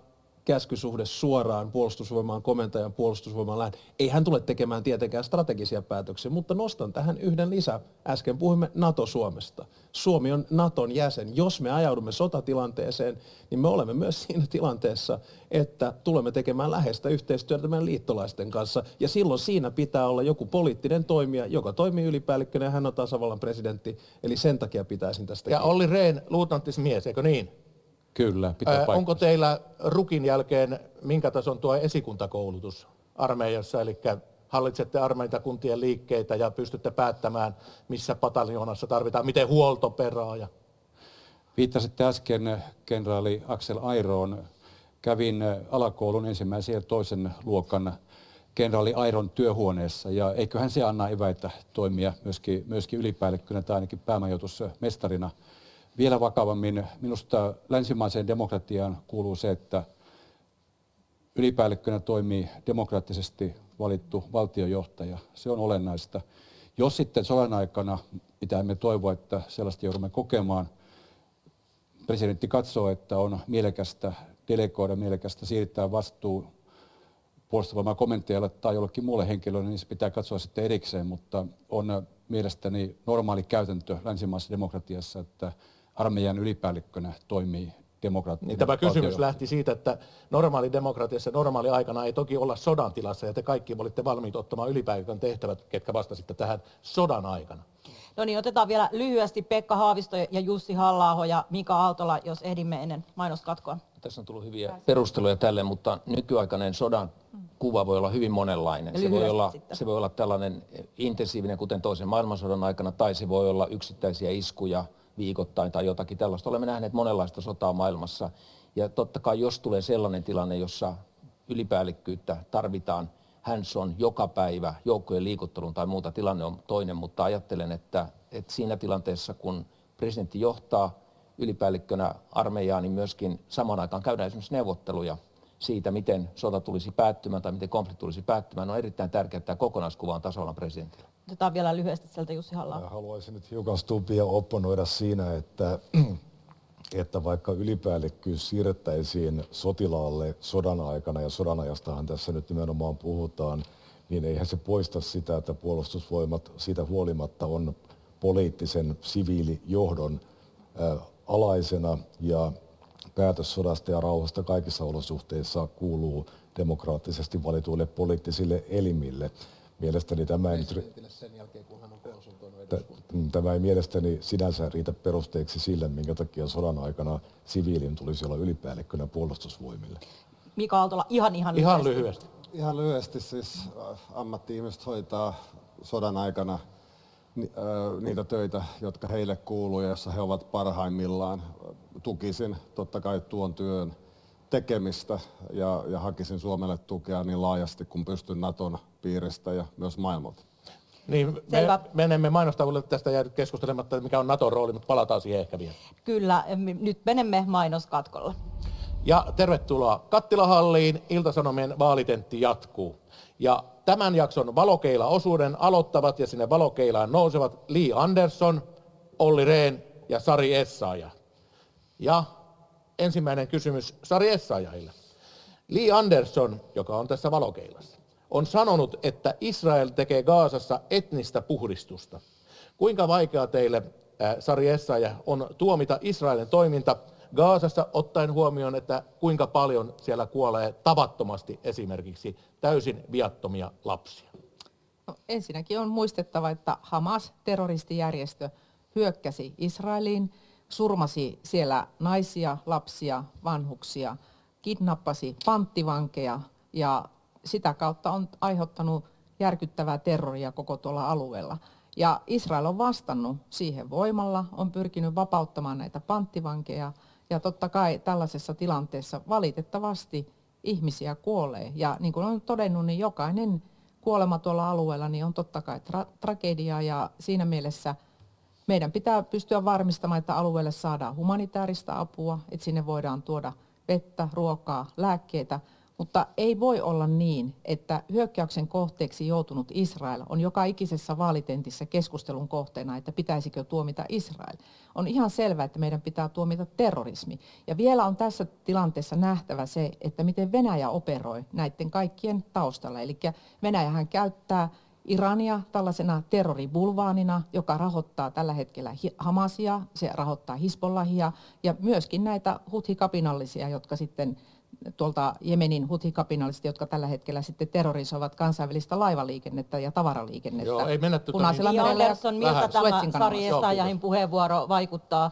käskysuhde suoraan puolustusvoimaan komentajan puolustusvoimaan lähen. Ei hän tule tekemään tietenkään strategisia päätöksiä, mutta nostan tähän yhden lisää. Äsken puhuimme NATO-Suomesta. Suomi on Naton jäsen. Jos me ajaudumme sotatilanteeseen, niin me olemme myös siinä tilanteessa, että tulemme tekemään läheistä yhteistyötä meidän liittolaisten kanssa. Ja silloin siinä pitää olla joku poliittinen toimija, joka toimii ylipäällikkönä ja hän on tasavallan presidentti. Eli sen takia pitäisin tästä. Ja Olli Rehn, luutnanttismies, eikö niin? Kyllä, pitää paikkansa. Onko teillä rukin jälkeen minkä tason tuo esikuntakoulutus armeijassa, eli hallitsette armeijakuntien liikkeitä ja pystytte päättämään, missä pataljoonassa tarvitaan, miten huolto perää? Viittasitte äsken kenraali Aksel Airoon. Kävin alakoulun ensimmäisen ja toisen luokan kenraali Airon työhuoneessa ja eiköhän se anna eväitä toimia myöskin ylipäällikkönä tai ainakin päämajoitusmestarina. Vielä vakavammin minusta länsimaiseen demokratiaan kuuluu se, että ylipäällikkönä toimii demokraattisesti valittu valtiojohtaja. Se on olennaista. Jos sitten sodan aikana, mitä emme toivoa, että sellaista joudumme kokemaan, presidentti katsoo, että on mielekästä delegoida, mielekästä siirtää vastuu puolustusvoiman komentajalle tai jollekin muulle henkilölle, niin se pitää katsoa sitten erikseen, mutta on mielestäni normaali käytäntö länsimaisessa demokratiassa, että armeijan ylipäällikkönä toimii demokraattinen Niin tämä kysymys valtiojohtaja. lähti siitä, että normaali demokratiassa normaali aikana ei toki olla sodan tilassa ja te kaikki olitte valmiit ottamaan ylipäällikön tehtävät, ketkä vastasitte tähän sodan aikana. No niin, otetaan vielä lyhyesti Pekka Haavisto ja Jussi Halla-aho ja Mika Aaltola, jos ehdimme ennen mainoskatkoa. Tässä on tullut hyviä perusteluja tälle, mutta nykyaikainen sodan kuva voi olla hyvin monenlainen. Se voi olla tällainen intensiivinen, kuten toisen maailmansodan aikana, tai se voi olla yksittäisiä iskuja viikoittain tai jotakin tällaista. Olemme nähneet monenlaista sotaa maailmassa. Ja totta kai, jos tulee sellainen tilanne, jossa ylipäällikkyyttä tarvitaan hands-on joka päivä joukkojen liikuttelun tai muuta, tilanne on toinen, mutta ajattelen, että siinä tilanteessa, kun presidentti johtaa ylipäällikkönä armeijaa, niin myöskin samaan aikaan käydään esimerkiksi neuvotteluja siitä, miten sota tulisi päättymään tai miten konflikti tulisi päättymään. On erittäin tärkeää, että tämä kokonaiskuva on tasavallan presidentillä. Otetaan vielä lyhyesti sieltä Jussi Halla-aho. Haluaisin nyt hiukan Stubbia opponoida siinä, että vaikka ylipäällikkyys siirrettäisiin sotilaalle sodan aikana, ja sodan ajastahan tässä nyt nimenomaan puhutaan, niin eihän se poista sitä, että puolustusvoimat siitä huolimatta on poliittisen siviilijohdon alaisena, ja päätös sodasta ja rauhasta kaikissa olosuhteissa kuuluu demokraattisesti valituille poliittisille elimille. Mielestäni tämä ei mielestäni sinänsä riitä perusteeksi sille, minkä takia sodan aikana siviilin tulisi olla ylipäällikkönä puolustusvoimille. Mika Aaltola, ihan lyhyesti. Ihan lyhyesti siis ammatti-ihmiset hoitaa sodan aikana niitä töitä, jotka heille kuuluu ja jossa he ovat parhaimmillaan. Tukisin totta kai tuon työn tekemistä ja hakisin Suomelle tukea niin laajasti kuin pystyn Naton piiristä ja myös maailmalta. Niin, me menemme mainostauolle, tästä jäänyt keskustelematta, mikä on Naton rooli, mutta palataan siihen ehkä vielä. Kyllä, nyt menemme mainoskatkolla. Ja tervetuloa Kattilahalliin, Ilta-Sanomien vaalitentti jatkuu. Ja tämän jakson valokeila-osuuden aloittavat ja sinne valokeilaan nousevat Li Andersson, Olli Rehn ja Sari Essayah. Ja ensimmäinen kysymys Sari Essayahille. Li Andersson, joka on tässä valokeilassa, on sanonut, että Israel tekee Gazassa etnistä puhdistusta. Kuinka vaikea teille, Sari Essayah, on tuomita Israelin toiminta Gazassa ottaen huomioon, että kuinka paljon siellä kuolee tavattomasti esimerkiksi täysin viattomia lapsia? No, ensinnäkin on muistettava, että Hamas, terroristijärjestö, hyökkäsi Israeliin, surmasi siellä naisia, lapsia, vanhuksia, kidnappasi panttivankeja ja sitä kautta on aiheuttanut järkyttävää terroria koko tuolla alueella. Ja Israel on vastannut siihen voimalla, on pyrkinyt vapauttamaan näitä panttivankeja ja totta kai tällaisessa tilanteessa valitettavasti ihmisiä kuolee. Ja niin kuin olen todennut, niin jokainen kuolema tuolla alueella niin on totta kai tragedia ja siinä mielessä meidän pitää pystyä varmistamaan, että alueelle saadaan humanitaarista apua, että sinne voidaan tuoda vettä, ruokaa, lääkkeitä, Mutta ei voi olla niin, että hyökkäyksen kohteeksi joutunut Israel on joka ikisessä vaalitentissä keskustelun kohteena, että pitäisikö tuomita Israel. On ihan selvää, että meidän pitää tuomita terrorismi. Ja vielä on tässä tilanteessa nähtävä se, että miten Venäjä operoi näiden kaikkien taustalla. Eli Venäjähän käyttää Irania tällaisena terroribulvaanina, joka rahoittaa tällä hetkellä Hamasia, se rahoittaa Hizbollahia ja myöskin näitä Huthi-kapinallisia, jotka sitten tuolta Jemenin Huthi-kapinalliset, jotka tällä hetkellä sitten terrorisoivat kansainvälistä laivaliikennettä ja tavaraliikennettä. Joo, ei mennä Punaisella merellä ja Andersson, miltä tämä Sari Essayahin puheenvuoro vaikuttaa?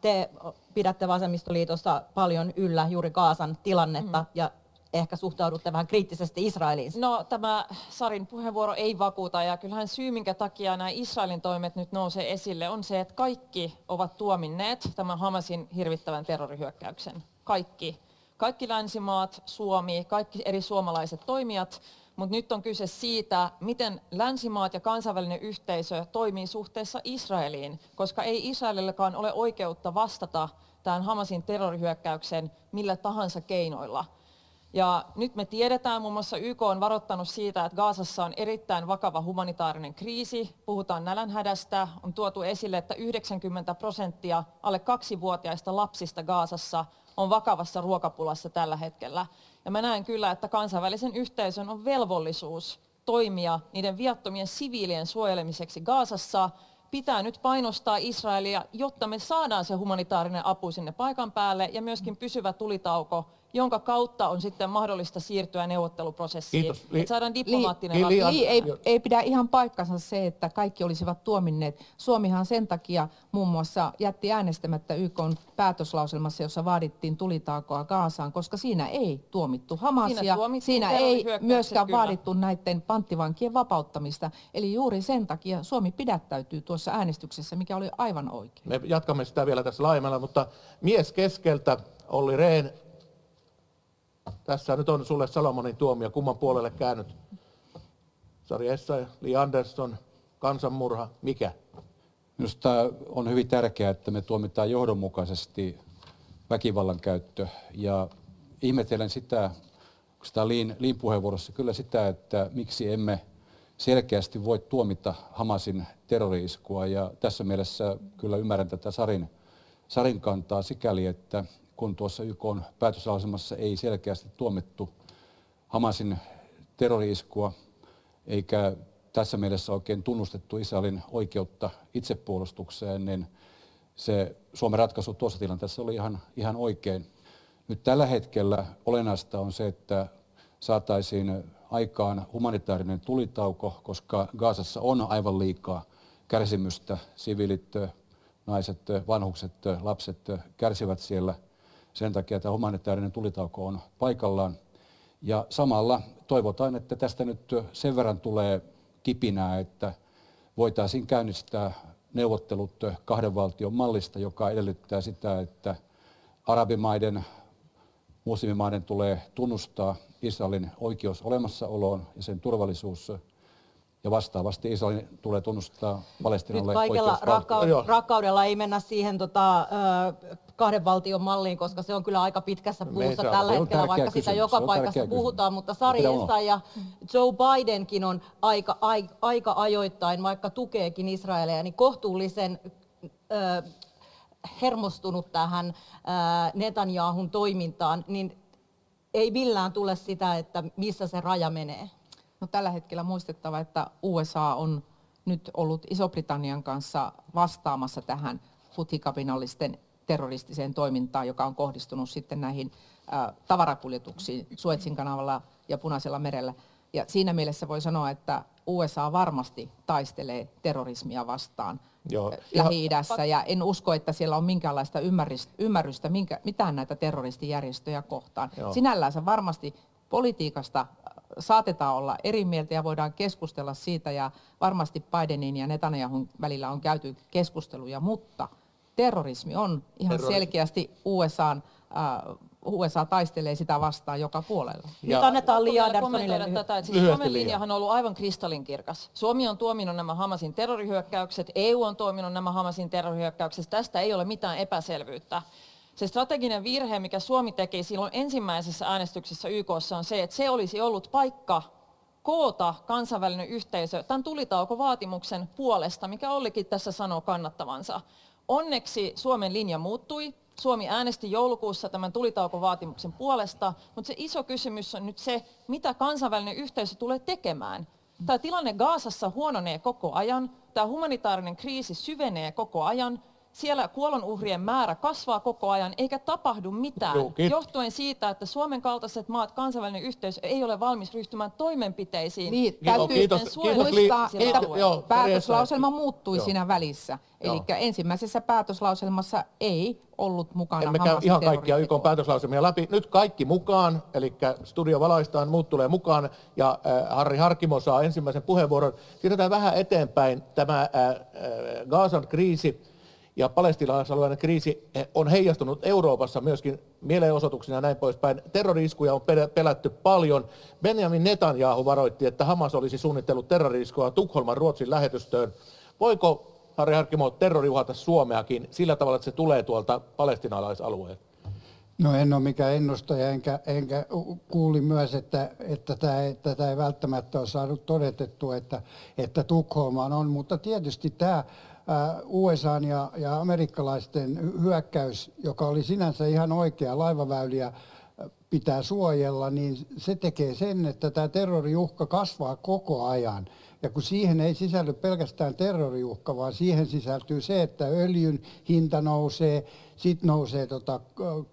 Te pidätte Vasemmistoliitossa paljon yllä juuri Gazan tilannetta ja ehkä suhtaudutte vähän kriittisesti Israeliin. No tämä Sarin puheenvuoro ei vakuuta ja kyllähän syy, minkä takia nämä Israelin toimet nyt nousee esille, on se, että kaikki ovat tuominneet tämän Hamasin hirvittävän terrorihyökkäyksen. Kaikki. Kaikki länsimaat, Suomi, kaikki eri suomalaiset toimijat, mutta nyt on kyse siitä, miten länsimaat ja kansainvälinen yhteisö toimii suhteessa Israeliin, koska ei Israelillakaan ole oikeutta vastata tähän Hamasin terrorihyökkäyksen millä tahansa keinoilla. Ja nyt me tiedetään, muun muassa YK on varoittanut siitä, että Gazassa on erittäin vakava humanitaarinen kriisi. Puhutaan nälänhädästä. On tuotu esille, että 90% alle 2-vuotiaista lapsista Gazassa on vakavassa ruokapulassa tällä hetkellä. Ja mä näen kyllä, että kansainvälisen yhteisön on velvollisuus toimia niiden viattomien siviilien suojelemiseksi Gazassa. Pitää nyt painostaa Israelia, jotta me saadaan se humanitaarinen apu sinne paikan päälle ja myöskin pysyvä tulitauko, jonka kautta on sitten mahdollista siirtyä neuvotteluprosessiin. Kiitos. Että saadaan diplomaattinen ratkaisu. Ei pidä ihan paikkansa se, että kaikki olisivat tuominneet. Suomihan sen takia muun muassa jätti äänestämättä YK:n päätöslauselmassa, jossa vaadittiin tulitaukoa Gazaan, koska siinä ei tuomittu Hamasia, siinä ei myöskään vaadittu näiden panttivankien vapauttamista. Eli juuri sen takia Suomi pidättäytyy tuossa äänestyksessä, mikä oli aivan oikein. Me jatkamme sitä vielä tässä laajemmalla, mutta mies keskeltä, Olli Rehn. Tässä nyt on sulle Salomonin tuomio. Kumman puolelle käännyt? Sari Essayah, Li Andersson, kansanmurha, mikä? Minusta on hyvin tärkeää, että me tuomitaan johdonmukaisesti väkivallan käyttö. Ja ihmetellen sitä, Liin puheenvuorossa kyllä sitä, että miksi emme selkeästi voi tuomita Hamasin terrori-iskua. Ja tässä mielessä kyllä ymmärrän tätä Sarin kantaa sikäli, että kun tuossa YK:n päätöslauselmassa ei selkeästi tuomittu Hamasin terrori-iskua, eikä tässä mielessä oikein tunnustettu Israelin oikeutta itsepuolustukseen, niin se Suomen ratkaisu tuossa tilanteessa oli ihan oikein. Nyt tällä hetkellä olennaista on se, että saataisiin aikaan humanitaarinen tulitauko, koska Gazassa on aivan liikaa kärsimystä. Siviilit, naiset, vanhukset, lapset kärsivät siellä. Sen takia että humanitaarinen tulitauko on paikallaan. Ja samalla toivotaan, että tästä nyt sen verran tulee kipinää, että voitaisiin käynnistää neuvottelut kahden valtion mallista, joka edellyttää sitä, että arabimaiden, muslimimaiden tulee tunnustaa Israelin oikeus olemassaoloon ja sen turvallisuus. Ja vastaavasti Israelin tulee tunnustaa Palestiinalle oikeus oikeus rakkaudella ei mennä siihen kahden valtion malliin, koska se on kyllä aika pitkässä puussa tällä hetkellä, vaikka sitä joka paikassa puhutaan. Mutta Sari Essayah ja Joe Bidenkin on aika ajoittain, vaikka tukeekin Israelia, niin kohtuullisen hermostunut tähän Netanyahun toimintaan, niin ei millään tule sitä, että missä se raja menee. No, tällä hetkellä muistettava, että USA on nyt ollut Iso-Britannian kanssa vastaamassa tähän Huthi-kapinallisten terroristiseen toimintaan, joka on kohdistunut sitten näihin tavarakuljetuksiin Suezin kanavalla ja Punaisella merellä. Ja siinä mielessä voi sanoa, että USA varmasti taistelee terrorismia vastaan Lähi-idässä, ja en usko, että siellä on minkäänlaista ymmärrystä mitään näitä terroristijärjestöjä kohtaan. Sinällänsä varmasti politiikasta saatetaan olla eri mieltä ja voidaan keskustella siitä, ja varmasti Bidenin ja Netanyahun välillä on käyty keskusteluja, mutta terrorismi on ihan selkeästi USA taistelee sitä vastaan joka puolella. Nyt annetaan Li Anderssonille Suomen linjahan on ollut aivan kristallinkirkas. Suomi on tuominut nämä Hamasin terrorihyökkäykset, EU on tuominut nämä Hamasin terrorihyökkäykset, tästä ei ole mitään epäselvyyttä. Se strateginen virhe, mikä Suomi teki silloin ensimmäisessä äänestyksessä YK:ssa, on se, että se olisi ollut paikka koota kansainvälinen yhteisö tämän tulitaukovaatimuksen puolesta, mikä Ollikin tässä sanoo kannattavansa. Onneksi Suomen linja muuttui. Suomi äänesti joulukuussa tämän tulitaukovaatimuksen puolesta, mutta se iso kysymys on nyt se, mitä kansainvälinen yhteisö tulee tekemään. Tämä tilanne Gazassa huononee koko ajan, tämä humanitaarinen kriisi syvenee koko ajan, siellä kuolonuhrien määrä kasvaa koko ajan, eikä tapahdu mitään, johtuen siitä, että Suomen kaltaiset maat, kansainvälinen yhteisö ei ole valmis ryhtymään toimenpiteisiin. Niin, täytyy muistaa, että päätöslauselma muuttui siinä välissä. Eli ensimmäisessä päätöslauselmassa ei ollut mukana Emme käy ihan kaikkia YK:n päätöslauselmia läpi. Nyt kaikki mukaan, eli studio valaistaan, muut tulee mukaan, ja Harri Harkimo saa ensimmäisen puheenvuoron. Siirrytään vähän eteenpäin. Tämä Gazan kriisi ja palestiinalaisalueen kriisi on heijastunut Euroopassa myöskin mielenosoituksina ja näin poispäin. Terrori-iskuja on pelätty paljon. Benjamin Netanyahu varoitti, että Hamas olisi suunnitellut terrori-iskua Tukholman Ruotsin lähetystöön. Voiko, Harri Harkimo, terrori uhata Suomeakin sillä tavalla, että se tulee tuolta palestiinalaisalueelta? No en ole mikään ennustaja, enkä kuulin myös, että tätä ei välttämättä ole saanut todetettua, että Tukholmaan on, mutta tietysti tämä USA:n ja amerikkalaisten hyökkäys, joka oli sinänsä ihan oikea, laivaväyliä pitää suojella, niin se tekee sen, että tämä terroriuhka kasvaa koko ajan. Ja kun siihen ei sisälly pelkästään terroriuhka, vaan siihen sisältyy se, että öljyn hinta nousee, sitten nousee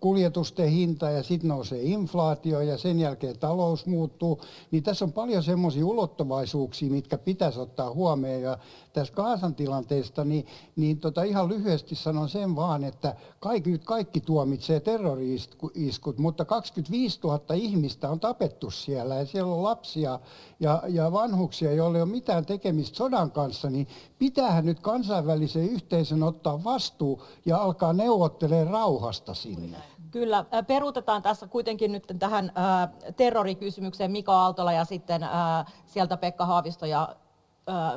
kuljetusten hinta ja sitten nousee inflaatio ja sen jälkeen talous muuttuu. Niin tässä on paljon semmoisia ulottuvaisuuksia, mitkä pitäisi ottaa huomioon. Ja tässä Gazan tilanteesta, niin ihan lyhyesti sanon sen vaan, että nyt kaikki tuomitsee terrori-iskut, mutta 25 000 ihmistä on tapettu siellä ja siellä on lapsia ja vanhuksia, joilla ei ole mitään tekemistä sodan kanssa, niin pitäähän nyt kansainvälisen yhteisön ottaa vastuu ja alkaa neuvottelemaan rauhasta sinne. Kyllä, peruutetaan tässä kuitenkin nyt tähän terrorikysymykseen Mika Aaltola ja sitten sieltä Pekka Haavisto ja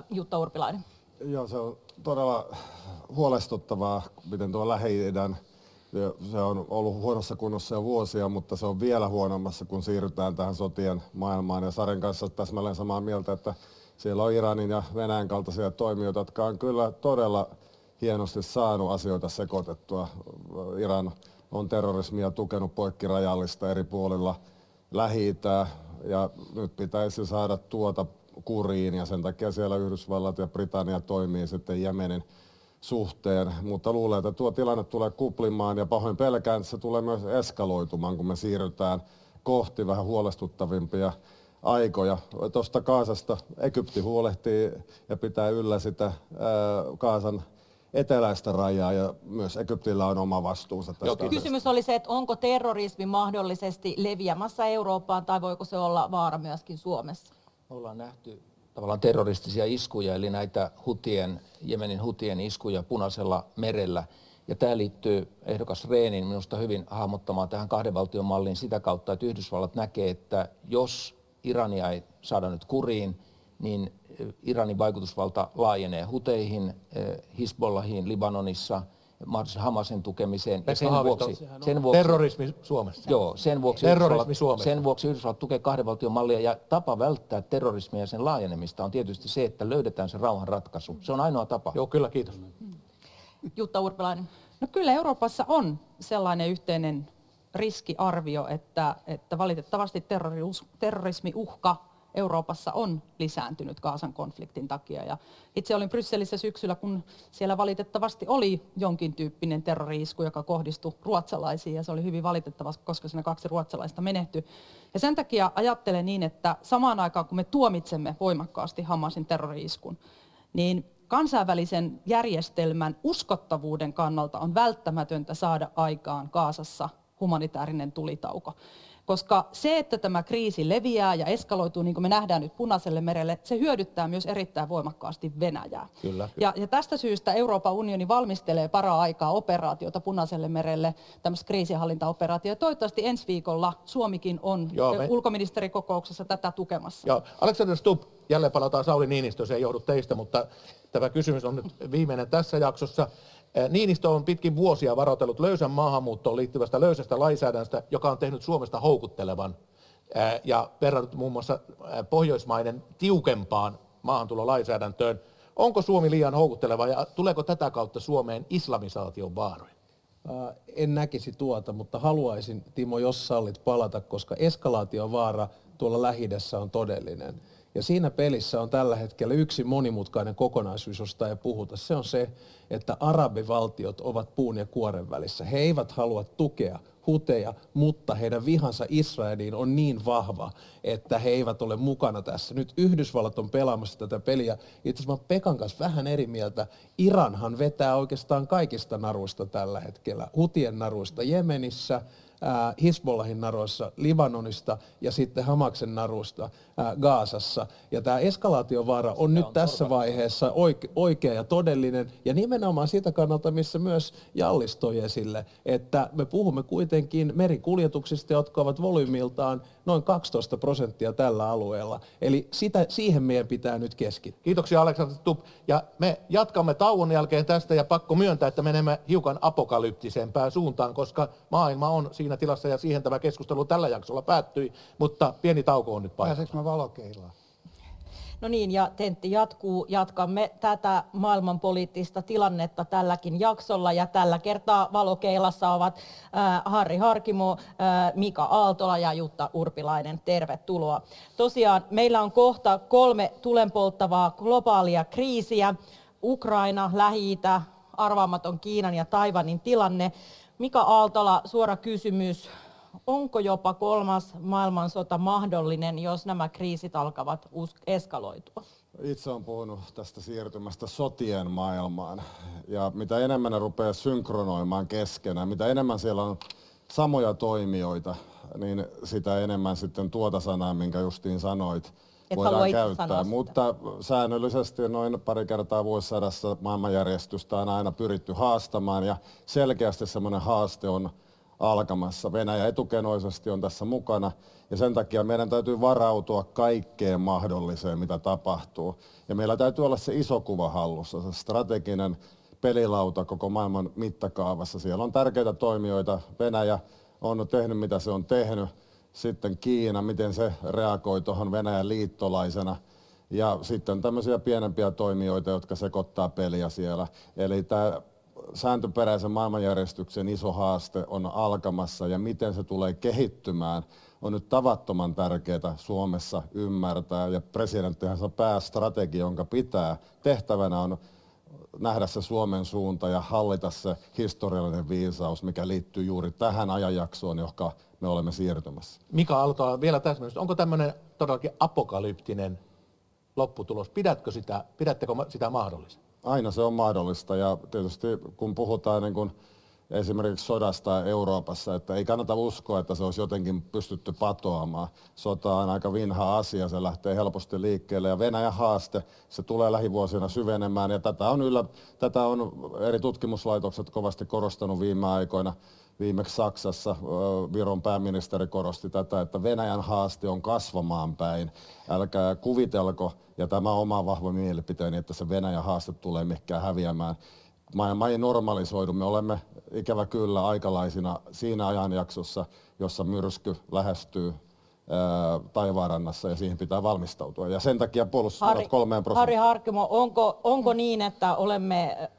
Jutta Urpilainen. Joo, se on todella huolestuttavaa, miten tuo Lähi-idän, se on ollut huonossa kunnossa jo vuosia, mutta se on vielä huonommassa, kun siirrytään tähän sotien maailmaan. Ja Saren kanssa täsmälleen samaa mieltä, että siellä on Iranin ja Venäjän kaltaisia toimijoita, jotka on kyllä todella hienosti saanut asioita sekoitettua. Iran on terrorismia tukenut poikkirajallista eri puolilla Lähi-itää, ja nyt pitäisi saada tuota kuriin, ja sen takia siellä Yhdysvallat ja Britannia toimii sitten Jemenin suhteen, mutta luulen, että tuo tilanne tulee kuplimaan ja pahoin pelkään, että se tulee myös eskaloitumaan, kun me siirrytään kohti vähän huolestuttavimpia aikoja. Tuosta Gazasta Egypti huolehtii ja pitää yllä sitä Gazan eteläistä rajaa ja myös Egyptillä on oma vastuunsa tästä. Kysymys oli se, että onko terrorismi mahdollisesti leviämässä Eurooppaan tai voiko se olla vaara myöskin Suomessa? Ollaan nähty tavallaan terroristisia iskuja, eli näitä Jemenin hutien iskuja Punaisella merellä. Ja tämä liittyy ehdokas Rehnin minusta hyvin hahmottamaan tähän kahden valtion malliin sitä kautta, että Yhdysvallat näkee, että jos Irania ei saada nyt kuriin, niin Iranin vaikutusvalta laajenee huteihin, Hizbollahiin Libanonissa, mahdollisesti Hamasin tukemiseen. Ja sen vuoksi, terrorismi Suomessa. Joo, sen vuoksi Yhdysvallat tukee kahden valtion mallia, ja tapa välttää terrorismia ja sen laajenemista on tietysti se, että löydetään se rauhan ratkaisu. Se on ainoa tapa. Joo, kyllä, kiitos. Jutta Urpilainen. No kyllä Euroopassa on sellainen yhteinen riskiarvio, että valitettavasti terrorismiuhka Euroopassa on lisääntynyt Gazan konfliktin takia. Ja itse olin Brysselissä syksyllä, kun siellä valitettavasti oli jonkin tyyppinen terrori-isku, joka kohdistui ruotsalaisiin, ja se oli hyvin valitettavasti, koska siinä 2 ruotsalaista menehtyi. Ja sen takia ajattelen niin, että samaan aikaan kun me tuomitsemme voimakkaasti Hamasin terrori-iskun, niin kansainvälisen järjestelmän uskottavuuden kannalta on välttämätöntä saada aikaan Gazassa humanitaarinen tulitauko. Koska se, että tämä kriisi leviää ja eskaloituu, niin kuin me nähdään nyt Punaiselle merelle, se hyödyttää myös erittäin voimakkaasti Venäjää. Kyllä. Ja tästä syystä Euroopan unioni valmistelee para-aikaa operaatiota Punaiselle merelle, tämmöistä kriisinhallintaoperaatiota. Toivottavasti ensi viikolla Suomikin on ulkoministerikokouksessa tätä tukemassa. Joo. Alexander Stubb, jälleen palataan Sauli Niinistö, se ei johdu teistä, mutta tämä kysymys on nyt viimeinen tässä jaksossa. Niinistö on pitkin vuosia varoitellut löysän maahanmuuttoon liittyvästä löysästä lainsäädännöstä, joka on tehnyt Suomesta houkuttelevan ja verrannut muun muassa Pohjoismaiden tiukempaan maahantulolainsäädäntöön. Onko Suomi liian houkutteleva ja tuleeko tätä kautta Suomeen islamisaation vaaroja? En näkisi tuota, mutta haluaisin, Timo, jos sallit palata, koska eskalaatiovaara tuolla Lähi-idässä on todellinen. Ja siinä pelissä on tällä hetkellä yksi monimutkainen kokonaisuus, josta ei puhuta. Se on se, että arabivaltiot ovat puun ja kuoren välissä. He eivät halua tukea huteja, mutta heidän vihansa Israeliin on niin vahva, että he eivät ole mukana tässä. Nyt Yhdysvallat on pelaamassa tätä peliä. Itse asiassa mä Pekan kanssa vähän eri mieltä. Iranhan vetää oikeastaan kaikista naruista tällä hetkellä. Hutien naruista Jemenissä, Hizbollahin naruissa Libanonista ja sitten Hamaksen naruista Gazassa. Ja tämä eskalaatiovaara on nyt tässä vaiheessa oikea ja todellinen. Ja nimenomaan siitä kannalta, missä myös Jallis toi esille, että me puhumme kuitenkin merikuljetuksista, jotka ovat volyymiltaan noin 12% tällä alueella. Eli siihen meidän pitää nyt keskittyä. Kiitoksia Alexander Stubb. Ja me jatkamme tauon jälkeen tästä ja pakko myöntää, että menemme hiukan apokalyptisempään suuntaan, koska maailma on siinä tilassa ja siihen tämä keskustelu tällä jaksolla päättyi, mutta pieni tauko on nyt paikalla. Pääseekö mä valokeilaan? No niin, ja tentti jatkuu. Jatkamme tätä maailmanpoliittista tilannetta tälläkin jaksolla. Ja tällä kertaa valokeilassa ovat Harri Harkimo, Mika Aaltola ja Jutta Urpilainen. Tervetuloa. Tosiaan meillä on kohta 3 tulenpolttavaa globaalia kriisiä. Ukraina, Lähi-itä, arvaamaton Kiinan ja Taiwanin tilanne. Mika Aaltola, suora kysymys. Onko jopa 3. maailmansota mahdollinen, jos nämä kriisit alkavat eskaloitua? Itse olen puhunut tästä siirtymästä sotien maailmaan. Ja mitä enemmän ne rupeaa synkronoimaan keskenään, mitä enemmän siellä on samoja toimijoita, niin sitä enemmän sitten tuota sanaa, minkä justiin sanoit, voidaan käyttää. Mutta säännöllisesti noin pari kertaa vuosisadassa maailmanjärjestystä on aina pyritty haastamaan ja selkeästi semmoinen haaste on alkamassa. Venäjä etukenoisesti on tässä mukana ja sen takia meidän täytyy varautua kaikkeen mahdolliseen, mitä tapahtuu. Ja meillä täytyy olla se iso kuva hallussa, se strateginen pelilauta koko maailman mittakaavassa. Siellä on tärkeitä toimijoita. Venäjä on tehnyt, mitä se on tehnyt. Sitten Kiina, miten se reagoi tuohon Venäjän liittolaisena. Ja sitten tämmöisiä pienempiä toimijoita, jotka sekoittaa peliä siellä. Eli tämä sääntöperäisen maailmanjärjestyksen iso haaste on alkamassa ja miten se tulee kehittymään on nyt tavattoman tärkeää Suomessa ymmärtää. Ja presidenttihän se päästrategi, jonka pitää tehtävänä on nähdä se Suomen suunta ja hallita se historiallinen viisaus, mikä liittyy juuri tähän ajanjaksoon, johon me olemme siirtymässä. Mika Aaltola, vielä täsmennys. Onko tämmöinen todellakin apokalyptinen lopputulos? Pidättekö sitä mahdollisena? Aina se on mahdollista ja tietysti kun puhutaan niin kun esimerkiksi sodasta Euroopassa, että ei kannata uskoa, että se olisi jotenkin pystytty patoamaan. Sota on aika vinha asia, se lähtee helposti liikkeelle ja Venäjän haaste, se tulee lähivuosina syvenemään ja tätä on eri tutkimuslaitokset kovasti korostanut viime aikoina. Viimeksi Saksassa Viron pääministeri korosti tätä, että Venäjän haaste on kasvamaan päin. Älkää kuvitelko, ja tämä on oma vahva mielipiteeni, että se Venäjän haaste tulee mihinkään häviämään. Maailma ei normalisoidu. Me olemme ikävä kyllä aikalaisina siinä ajanjaksossa, jossa myrsky lähestyy taivaanrannassa ja siihen pitää valmistautua. Ja sen takia puolustusmenot 3%. Harri Harkimo, onko niin, että olemme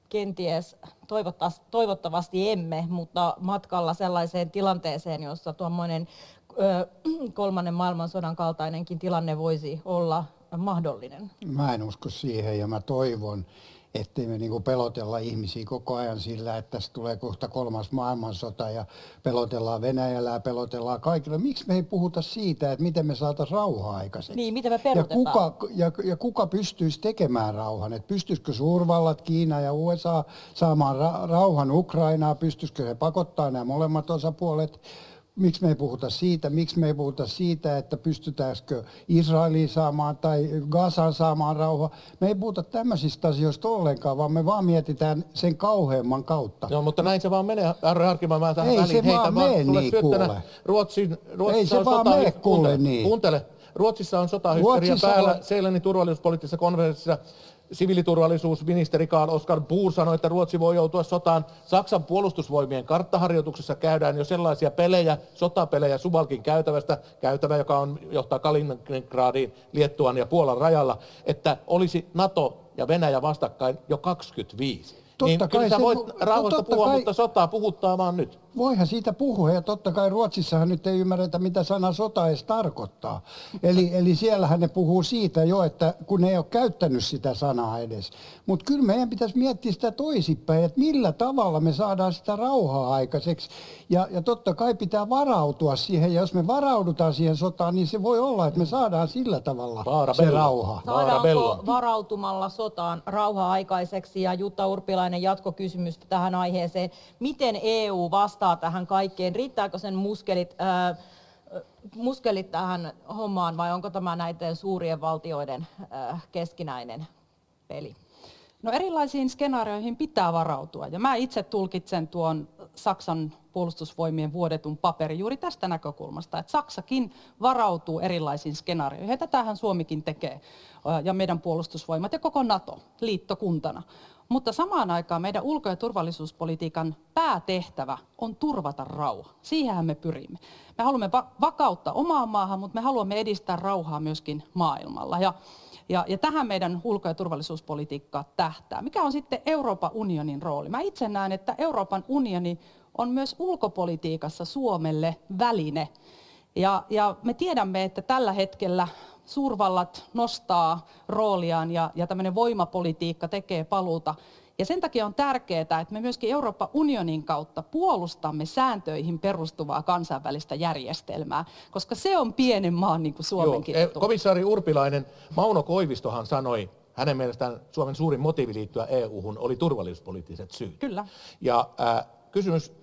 kenties, toivottavasti emme, mutta matkalla sellaiseen tilanteeseen, jossa tuommoinen 3. maailmansodan kaltainenkin tilanne voisi olla mahdollinen? Mä en usko siihen ja mä toivon, ettei me niinku pelotella ihmisiä koko ajan sillä, että tässä tulee kohta 3. maailmansota ja pelotellaan Venäjällä ja pelotellaan kaikilla. Miksi me ei puhuta siitä, että miten me saataisiin rauhaa aikaiseksi? Niin, miten me perutetaan? Ja kuka pystyisi tekemään rauhan? Et pystyisikö suurvallat, Kiina ja USA saamaan rauhan Ukrainaa? Pystyisikö he pakottaa nämä molemmat osapuolet? Miksi me ei puhuta siitä? Miksi me ei puhuta siitä, että pystytäänkö Israeliin saamaan tai Gazaan saamaan rauha? Me ei puhuta tämmöisistä asioista ollenkaan, vaan me vaan mietitään sen kauheamman kautta. Joo, mutta näin se vaan menee, Harri Harkimo, mä tähän ei väliin. Se vaan mene niin, kuule. Ruotsissa ei se vaan mene, kuule, niin. Kuuntele. Ruotsissa on sotahysteria päällä Seilanin turvallisuuspoliittisessa konferenssissa. Siviiliturvallisuusministeri Karl Oskar Bohr sanoi, että Ruotsi voi joutua sotaan. Saksan puolustusvoimien karttaharjoituksessa käydään jo sellaisia pelejä, sotapelejä Suwalkin käytävä, joka johtaa Kaliningradiin, Liettuan ja Puolan rajalla, että olisi NATO ja Venäjä vastakkain jo 25. Niin kyllä sä voit rauhasta puhua, mutta sotaa puhuttaa vaan nyt. Voihan siitä puhua, ja totta kai Ruotsissahan nyt ei ymmärretä, mitä sana sota edes tarkoittaa. Eli siellähän ne puhuu siitä jo, että kun ne ei ole käyttänyt sitä sanaa edes. Mutta kyllä meidän pitäisi miettiä sitä toisinpäin, että millä tavalla me saadaan sitä rauhaa aikaiseksi. Ja totta kai pitää varautua siihen, ja jos me varaudutaan siihen sotaan, niin se voi olla, että me saadaan sillä tavalla se rauha. Saadaanko varautumalla sotaan rauhaa aikaiseksi? Ja Jutta Urpilainen, jatkokysymys tähän aiheeseen. Miten EU vastaa tähän kaikkeen? Riittääkö sen muskelit tähän hommaan vai onko tämä näiden suurien valtioiden keskinäinen peli? No erilaisiin skenaarioihin pitää varautua ja mä itse tulkitsen tuon Saksan puolustusvoimien vuodetun paperin juuri tästä näkökulmasta, että Saksakin varautuu erilaisiin skenaarioihin. Ja tätähän Suomikin tekee ja meidän puolustusvoimat ja koko NATO liittokuntana. Mutta samaan aikaan meidän ulko- ja turvallisuuspolitiikan päätehtävä on turvata rauha. Siihenhän me pyrimme. Me haluamme vakauttaa omaa maahan, mutta me haluamme edistää rauhaa myöskin maailmalla. Ja tähän meidän ulko- ja turvallisuuspolitiikka tähtää. Mikä on sitten Euroopan unionin rooli? Mä itse näen, että Euroopan unioni on myös ulkopolitiikassa Suomelle väline. Ja me tiedämme, että tällä hetkellä suurvallat nostaa rooliaan ja tämmöinen voimapolitiikka tekee paluuta. Ja sen takia on tärkeää, että me myöskin Euroopan unionin kautta puolustamme sääntöihin perustuvaa kansainvälistä järjestelmää, koska se on pienen maan niin kuin Suomenkin etu. Komissaari Urpilainen, Mauno Koivistohan sanoi, hänen mielestään Suomen suurin motiivi liittyä EU-hun oli turvallisuuspoliittiset syyt. Kyllä. Ja kysymys,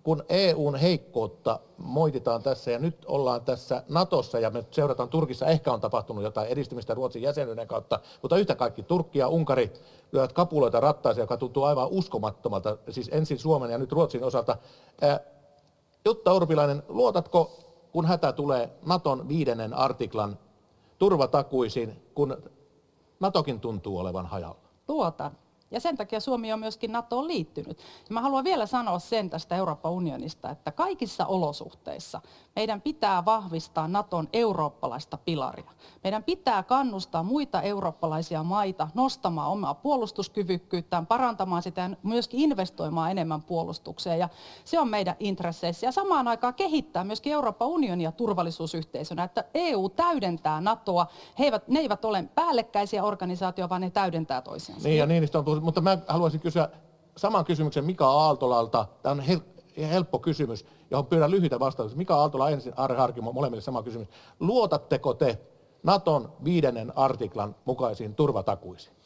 kun EUn heikkoutta moititaan tässä ja nyt ollaan tässä Natossa ja me seurataan Turkissa, ehkä on tapahtunut jotain edistymistä Ruotsin jäsenyyden kautta, mutta yhtä kaikki Turkki ja Unkari lyövät kapuloita rattaisiin, joka tuntuu aivan uskomattomalta, siis ensin Suomen ja nyt Ruotsin osalta. Jutta Urpilainen, luotatko, kun hätä tulee Naton 5. artiklan turvatakuisiin, kun Natokin tuntuu olevan hajalla? Luotan. Ja sen takia Suomi on myöskin NATOon liittynyt. Ja mä haluan vielä sanoa sen tästä Euroopan unionista, että kaikissa olosuhteissa meidän pitää vahvistaa NATOn eurooppalaista pilaria. Meidän pitää kannustaa muita eurooppalaisia maita nostamaan omaa puolustuskyvykkyyttään, parantamaan sitä ja myöskin investoimaan enemmän puolustukseen. Ja se on meidän intresseissä. Ja samaan aikaan kehittää myöskin Euroopan unionia turvallisuusyhteisönä, että EU täydentää NATOa. Ne eivät ole päällekkäisiä organisaatioita, vaan ne täydentää toisiansa. Niin ja Niinistö on puhunut, mutta mä haluaisin kysyä saman kysymyksen Mika Aaltolalta. Tämä on helppo kysymys, johon pyydän lyhyitä vastauksia. Mika Aaltola ensin, Aarre Harkimo, molemmille sama kysymys. Luotatteko te Naton 5. artiklan mukaisiin turvatakuisiin?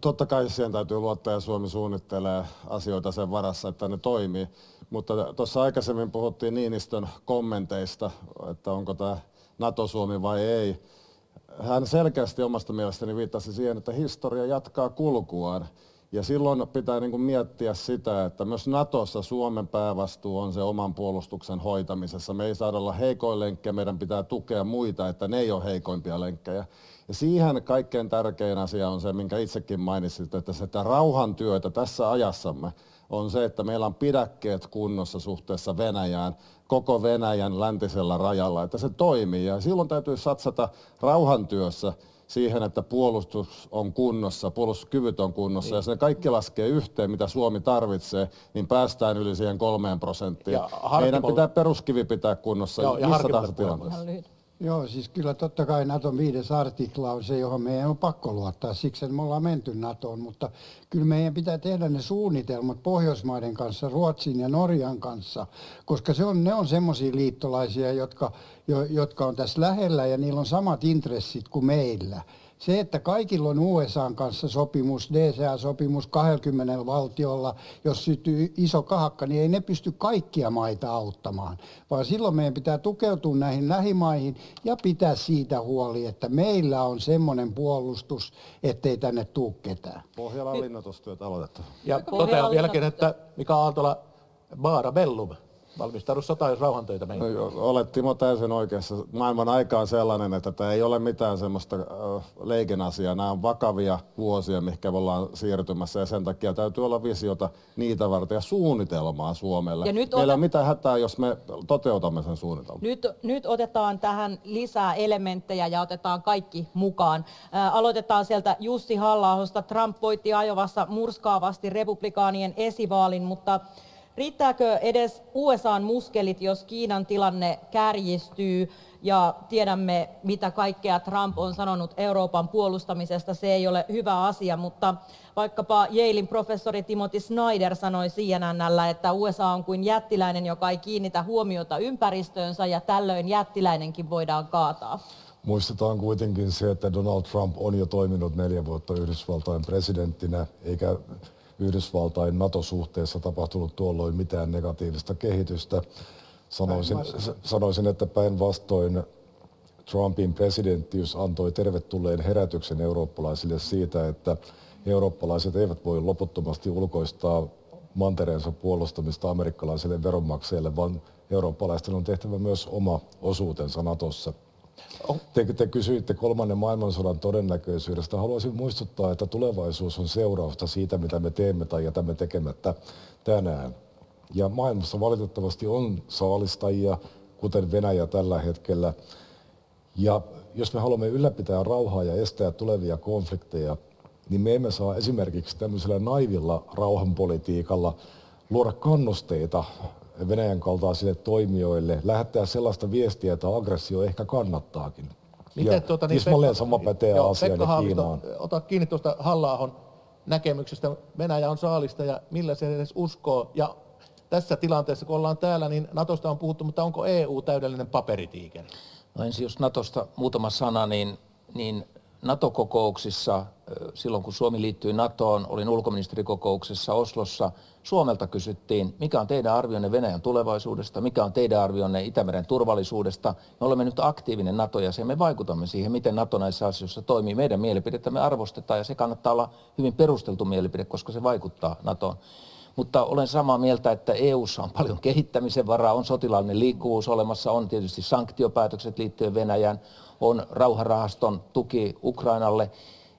Totta kai siihen täytyy luottaa ja Suomi suunnittelee asioita sen varassa, että ne toimii. Mutta tuossa aikaisemmin puhuttiin Niinistön kommenteista, että onko tämä NATO-Suomi vai ei. Hän selkeästi omasta mielestäni viittasi siihen, että historia jatkaa kulkuaan. Ja silloin pitää miettiä sitä, että myös Natossa Suomen päävastuu on se oman puolustuksen hoitamisessa. Me ei saada olla heikoin lenkkejä, meidän pitää tukea muita, että ne ei ole heikoimpia lenkkejä. Ja siihen kaikkein tärkein asia on se, minkä itsekin mainitsit, että sitä rauhantyötä tässä ajassamme on se, että meillä on pidäkkeet kunnossa suhteessa Venäjään, koko Venäjän läntisellä rajalla, että se toimii. Ja silloin täytyy satsata rauhantyössä siihen, että puolustus on kunnossa, puolustuskyvyt on kunnossa. Niin. Jos ne kaikki laskee yhteen, mitä Suomi tarvitsee, niin päästään yli siihen 3%. Meidän pitää peruskivi pitää kunnossa missä tahansa tilanteessa. Joo, siis kyllä totta kai Naton 5. artikla on se, johon meidän on pakko luottaa. Siksi me ollaan menty Natoon, mutta kyllä meidän pitää tehdä ne suunnitelmat Pohjoismaiden kanssa, Ruotsin ja Norjan kanssa, koska ne on semmoisia liittolaisia, jotka on tässä lähellä ja niillä on samat intressit kuin meillä. Se, että kaikilla on USAn kanssa sopimus, DCA-sopimus 20 valtiolla, jos syttyy iso kahakka, niin ei ne pysty kaikkia maita auttamaan. Vaan silloin meidän pitää tukeutua näihin lähimaihin ja pitää siitä huoli, että meillä on semmoinen puolustus, ettei tänne tule ketään. Pohjolan linnoitustyöt aloitetaan. Ja totean vieläkin, että Mika Aaltola, Baara Bellum, Valmistaudu sota- jos rauhantöitä No, meihin. olet Timo täysin oikeassa. Maailman aika on sellainen, että tämä ei ole mitään semmoista leikin asiaa. Nämä on vakavia vuosia, mihinkä me ollaan siirtymässä ja sen takia täytyy olla visiota niitä varten ja suunnitelmaa Suomelle. Ja nyt Meillä on mitään hätää, jos me toteutamme sen suunnitelman. Nyt otetaan tähän lisää elementtejä ja otetaan kaikki mukaan. Aloitetaan sieltä Jussi Halla-ahosta. Trump voitti Iowassa murskaavasti republikaanien esivaalin, mutta riittääkö edes USA:n muskelit, jos Kiinan tilanne kärjistyy ja tiedämme, mitä kaikkea Trump on sanonut Euroopan puolustamisesta? Se ei ole hyvä asia, mutta vaikkapa Yalein professori Timothy Snyder sanoi CNN:llä, että USA on kuin jättiläinen, joka ei kiinnitä huomiota ympäristöönsä ja tällöin jättiläinenkin voidaan kaataa. Muistetaan kuitenkin se, että Donald Trump on jo toiminut 4 vuotta Yhdysvaltain presidenttinä, eikä Yhdysvaltain NATO-suhteessa tapahtunut tuolloin mitään negatiivista kehitystä. Sanoisin, että päinvastoin Trumpin presidenttiys antoi tervetulleen herätyksen eurooppalaisille siitä, että eurooppalaiset eivät voi loputtomasti ulkoistaa mantereensa puolustamista amerikkalaisille veronmaksajille, vaan eurooppalaisten on tehtävä myös oma osuutensa NATOssa. Te kysyitte 3. maailmansodan todennäköisyydestä. Haluaisin muistuttaa, että tulevaisuus on seurausta siitä, mitä me teemme tai jätämme tekemättä tänään. Ja maailmassa valitettavasti on saalistajia, kuten Venäjä tällä hetkellä. Ja jos me haluamme ylläpitää rauhaa ja estää tulevia konflikteja, niin me emme saa esimerkiksi tämmöisellä naivilla rauhanpolitiikalla luoda kannusteita Venäjän kaltaisille toimijoille, lähettää sellaista viestiä, että aggressio ehkä kannattaakin. Miten tismalleen sama pätee Aasiaan ja Kiinaan. Ota kiinni tuosta Halla-ahon näkemyksestä. Venäjä on saalista ja millä se edes uskoo. Ja tässä tilanteessa, kun ollaan täällä, niin Natosta on puhuttu, mutta onko EU täydellinen paperitiikeri? No ensin jos Natosta muutama sana, niin NATO-kokouksissa, silloin kun Suomi liittyi NATOon, olin ulkoministerikokouksessa Oslossa, Suomelta kysyttiin, mikä on teidän arvionne Venäjän tulevaisuudesta, mikä on teidän arvionne Itämeren turvallisuudesta. Me olemme nyt aktiivinen NATO-jäsen, me vaikutamme siihen, miten NATO näissä asioissa toimii. Meidän mielipidettämme arvostetaan ja se kannattaa olla hyvin perusteltu mielipide, koska se vaikuttaa NATOon. Mutta olen samaa mieltä, että EU:ssa on paljon kehittämisen varaa, on sotilaallinen liikkuvuus olemassa, on tietysti sanktiopäätökset liittyen Venäjään, on rauhanrahaston tuki Ukrainalle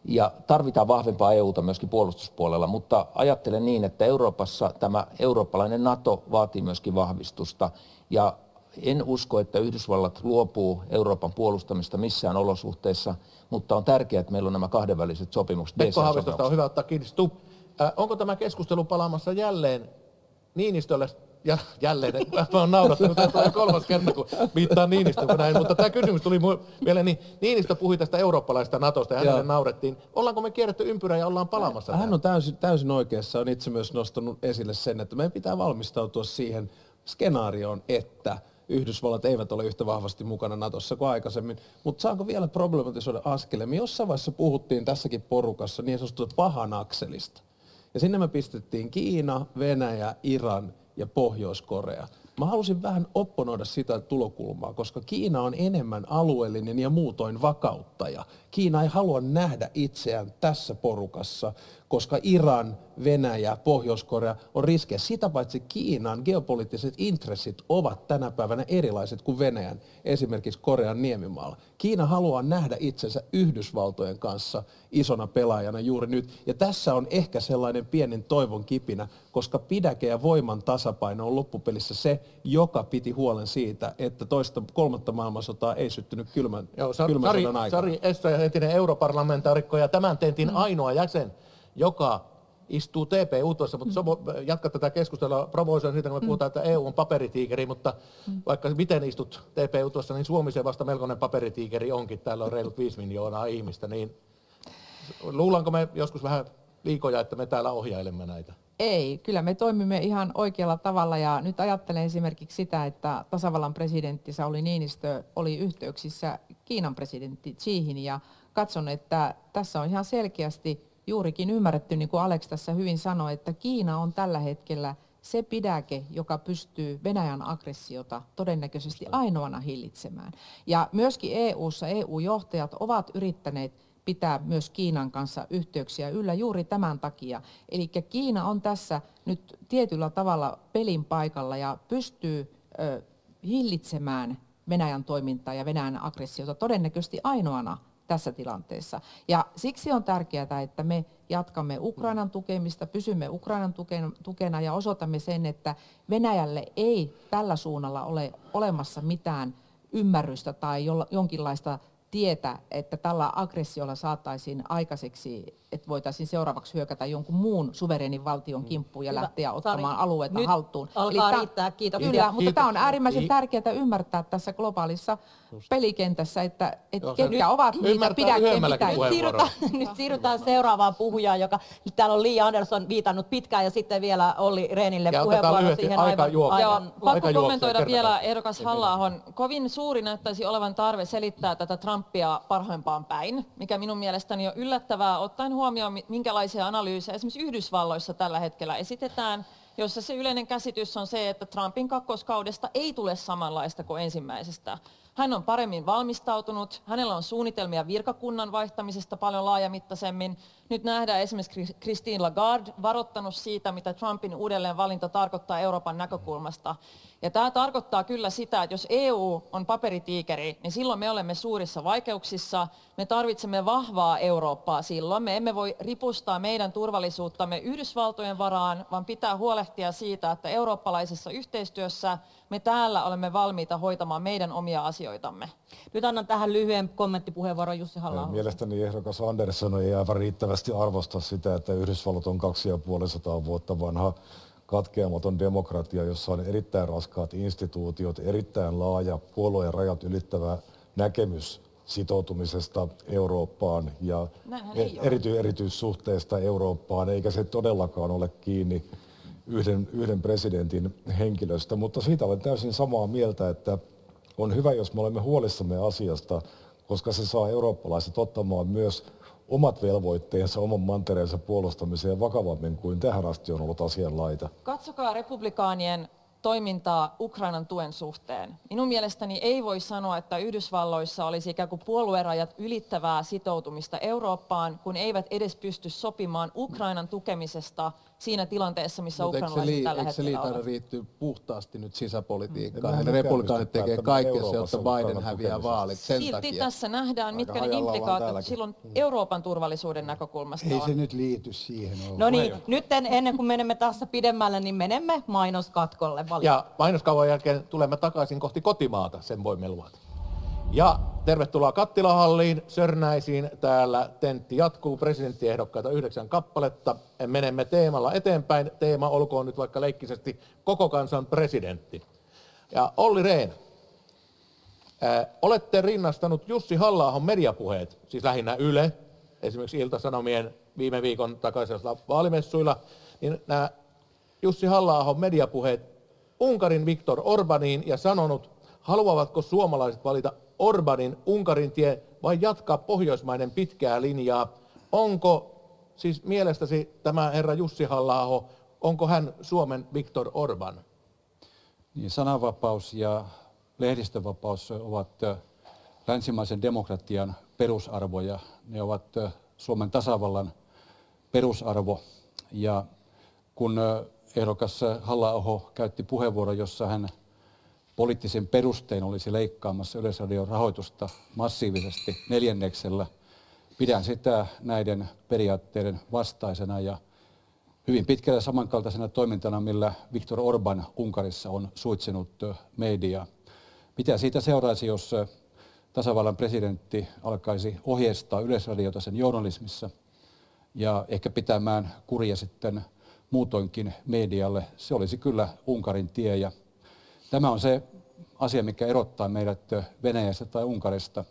ja tarvitaan vahvempaa EUta myöskin puolustuspuolella, mutta ajattelen niin, että Euroopassa tämä eurooppalainen NATO vaatii myöskin vahvistusta ja en usko, että Yhdysvallat luopuu Euroopan puolustamista missään olosuhteissa, mutta on tärkeää, että meillä on nämä kahdenväliset sopimukset. Pekko Haavistosta on hyvä ottaa kiinni. Onko tämä keskustelu palaamassa jälleen Niinistölle? Ja jälleen, mä oon naurattanut, tämä on 3. kerta, kun viittaan Niinistöön näin, mutta tämä kysymys tuli vielä, niin Niinistö puhui tästä eurooppalaisesta NATOsta ja hänelle naurettiin. Ollaanko me kierretty ympyrää ja ollaan palaamassa? Hän on täysin oikeassa, on itse myös nostanut esille sen, että meidän pitää valmistautua siihen skenaarioon, että Yhdysvallat eivät ole yhtä vahvasti mukana NATOssa kuin aikaisemmin, mutta saanko vielä problematisoida askeleen? Jossain vaiheessa puhuttiin tässäkin porukassa niin sanotusta pahan akselista. Ja sinne me pistettiin Kiina, Venäjä, Iran ja Pohjois-Korea. Mä halusin vähän opponoida sitä tulokulmaa, koska Kiina on enemmän alueellinen ja muutoin vakauttaja. Kiina ei halua nähdä itseään tässä porukassa, koska Iran, Venäjä, Pohjois-Korea on riskejä. Sitä paitsi Kiinan geopoliittiset intressit ovat tänä päivänä erilaiset kuin Venäjän, esimerkiksi Korean niemimaalla. Kiina haluaa nähdä itsensä Yhdysvaltojen kanssa isona pelaajana juuri nyt. Ja tässä on ehkä sellainen pienen toivon kipinä, koska pidäke ja voiman tasapaino on loppupelissä se, joka piti huolen siitä, että 3. maailmansotaa ei syttynyt kylmän sodan aikana. Sari Essayah, entinen europarlamentaarikko ja tämän tentin ainoa jäsen, joka istuu TP-UTVassa, mutta jatka tätä keskustelua, provoisoin siitä, kun me puhutaan, että EU on paperitiikeri, mutta vaikka miten istut TP-UTVassa, niin Suomi se vasta melkoinen paperitiikeri onkin. Täällä on reilut 5 miljoonaa ihmistä, niin luullaanko me joskus vähän liikoja, että me täällä ohjailemme näitä? Ei, kyllä me toimimme ihan oikealla tavalla ja nyt ajattelen esimerkiksi sitä, että tasavallan presidentti Sauli Niinistö oli yhteyksissä Kiinan presidentti Xihin ja katson, että tässä on ihan selkeästi juurikin ymmärretty, niin kuin Alex tässä hyvin sanoi, että Kiina on tällä hetkellä se pidäke, joka pystyy Venäjän aggressiota todennäköisesti ainoana hillitsemään. Ja myöskin EU:ssa EU-johtajat ovat yrittäneet pitää myös Kiinan kanssa yhteyksiä yllä juuri tämän takia. Eli Kiina on tässä nyt tietyllä tavalla pelin paikalla ja pystyy hillitsemään Venäjän toimintaa ja Venäjän aggressiota todennäköisesti ainoana tässä tilanteessa. Ja siksi on tärkeää, että me jatkamme Ukrainan tukemista, pysymme Ukrainan tukena ja osoitamme sen, että Venäjälle ei tällä suunnalla ole olemassa mitään ymmärrystä tai jonkinlaista tietä, että tällä aggressiolla saataisiin aikaiseksi, että voitaisiin seuraavaksi hyökätä jonkun muun suvereenin valtion kimppuun ja lähteä ottamaan alueita nyt haltuun. alkaa riittää, kiitoksia. Kyllä, mutta tämä on äärimmäisen tärkeää ymmärtää tässä globaalissa pelikentässä, että ketkä ovat niitä pidäkkeenpitäjiä. Nyt siirrytään seuraavaan puhujaan, joka täällä on Li Andersson viitannut pitkään ja sitten vielä Olli Rehnille puheenvuoro siihen aivan. Pakko kommentoida vielä ehdokas Halla-ahon. Kovin suuri näyttäisi olevan tarve selittää tätä Trumpia parhaimpaan päin, mikä minun mielestäni on yllättävää ottaen huomioon, minkälaisia analyysejä esimerkiksi Yhdysvalloissa tällä hetkellä esitetään, jossa se yleinen käsitys on se, että Trumpin kakkoskaudesta ei tule samanlaista kuin ensimmäisestä. Hän on paremmin valmistautunut, hänellä on suunnitelmia virkakunnan vaihtamisesta paljon laajamittaisemmin. Nyt nähdään esimerkiksi Christine Lagarde varoittanut siitä, mitä Trumpin uudelleenvalinta tarkoittaa Euroopan näkökulmasta. Ja tämä tarkoittaa kyllä sitä, että jos EU on paperitiikeri, niin silloin me olemme suurissa vaikeuksissa. Me tarvitsemme vahvaa Eurooppaa silloin. Me emme voi ripustaa meidän turvallisuuttamme Yhdysvaltojen varaan, vaan pitää huolehtia siitä, että eurooppalaisessa yhteistyössä me täällä olemme valmiita hoitamaan meidän omia asioitamme. Nyt annan tähän lyhyen kommenttipuheenvuoron Jussi Halla-aholle. Mielestäni ehdokas Andersson ei aivan riittävästi arvosta sitä, että Yhdysvallat on 250 vuotta vanha katkeamaton demokratia, jossa on erittäin raskaat instituutiot, erittäin laaja puolueen rajat ylittävä näkemys sitoutumisesta Eurooppaan ja erityissuhteesta Eurooppaan, eikä se todellakaan ole kiinni yhden presidentin henkilöstä, mutta siitä olen täysin samaa mieltä, että on hyvä, jos me olemme huolissamme asiasta, koska se saa eurooppalaiset ottamaan myös omat velvoitteensa oman mantereensa puolustamiseen vakavammin kuin tähän asti on ollut asianlaita. Katsokaa republikaanien toimintaa Ukrainan tuen suhteen. Minun mielestäni ei voi sanoa, että Yhdysvalloissa olisi ikään kuin puoluerajat ylittävää sitoutumista Eurooppaan, kun eivät edes pysty sopimaan Ukrainan tukemisesta siinä tilanteessa, missä ukrainalaiset tällä hetkellä ovat. Eikö se liittyy puhtaasti nyt sisäpolitiikkaan? Ja republikaanit tekee kaikkensa, jotta Biden häviää vaalit sen Silti takia. tässä nähdään, mitkä ne implikaatiot silloin Euroopan turvallisuuden näkökulmasta on. Ei se nyt liity siihen. No niin, nyt ennen kuin menemme tässä pidemmälle, niin menemme mainoskatkolle. Ja mainoskaupan jälkeen tulemme takaisin kohti kotimaata, sen voimme luvata. Ja tervetuloa Kattilahalliin, Sörnäisiin. Täällä tentti jatkuu, presidenttiehdokkaita 9 kappaletta. Menemme teemalla eteenpäin. Teema olkoon nyt vaikka leikkisesti koko kansan presidentti. Ja Olli Rehn, olette rinnastanut Jussi Halla-ahon mediapuheet, siis lähinnä Yle, esimerkiksi Ilta-Sanomien viime viikon takaisella vaalimessuilla, niin nämä Jussi Halla-ahon mediapuheet Unkarin Viktor Orbániin ja sanonut, haluavatko suomalaiset valita Orbánin Unkarin tie vai jatkaa pohjoismaiden pitkää linjaa. Onko siis mielestäsi tämä herra Jussi Halla-aho, onko hän Suomen Viktor Orbán? Niin, sananvapaus ja lehdistönvapaus ovat länsimaisen demokratian perusarvoja. Ne ovat Suomen tasavallan perusarvo. Ja kun ehdokas Halla-aho käytti puheenvuoron, jossa hän poliittisen perustein olisi leikkaamassa Yleisradion rahoitusta massiivisesti 4/4. Pidän sitä näiden periaatteiden vastaisena ja hyvin pitkälle samankaltaisena toimintana, millä Viktor Orbán Unkarissa on suitsinut mediaa. Mitä siitä seuraisi, jos tasavallan presidentti alkaisi ohjeistaa Yleisradiota sen journalismissa ja ehkä pitämään kuria sitten muutoinkin medialle? Se olisi kyllä Unkarin tie ja tämä on se asia, mikä erottaa meidät Venäjästä tai Unkarista.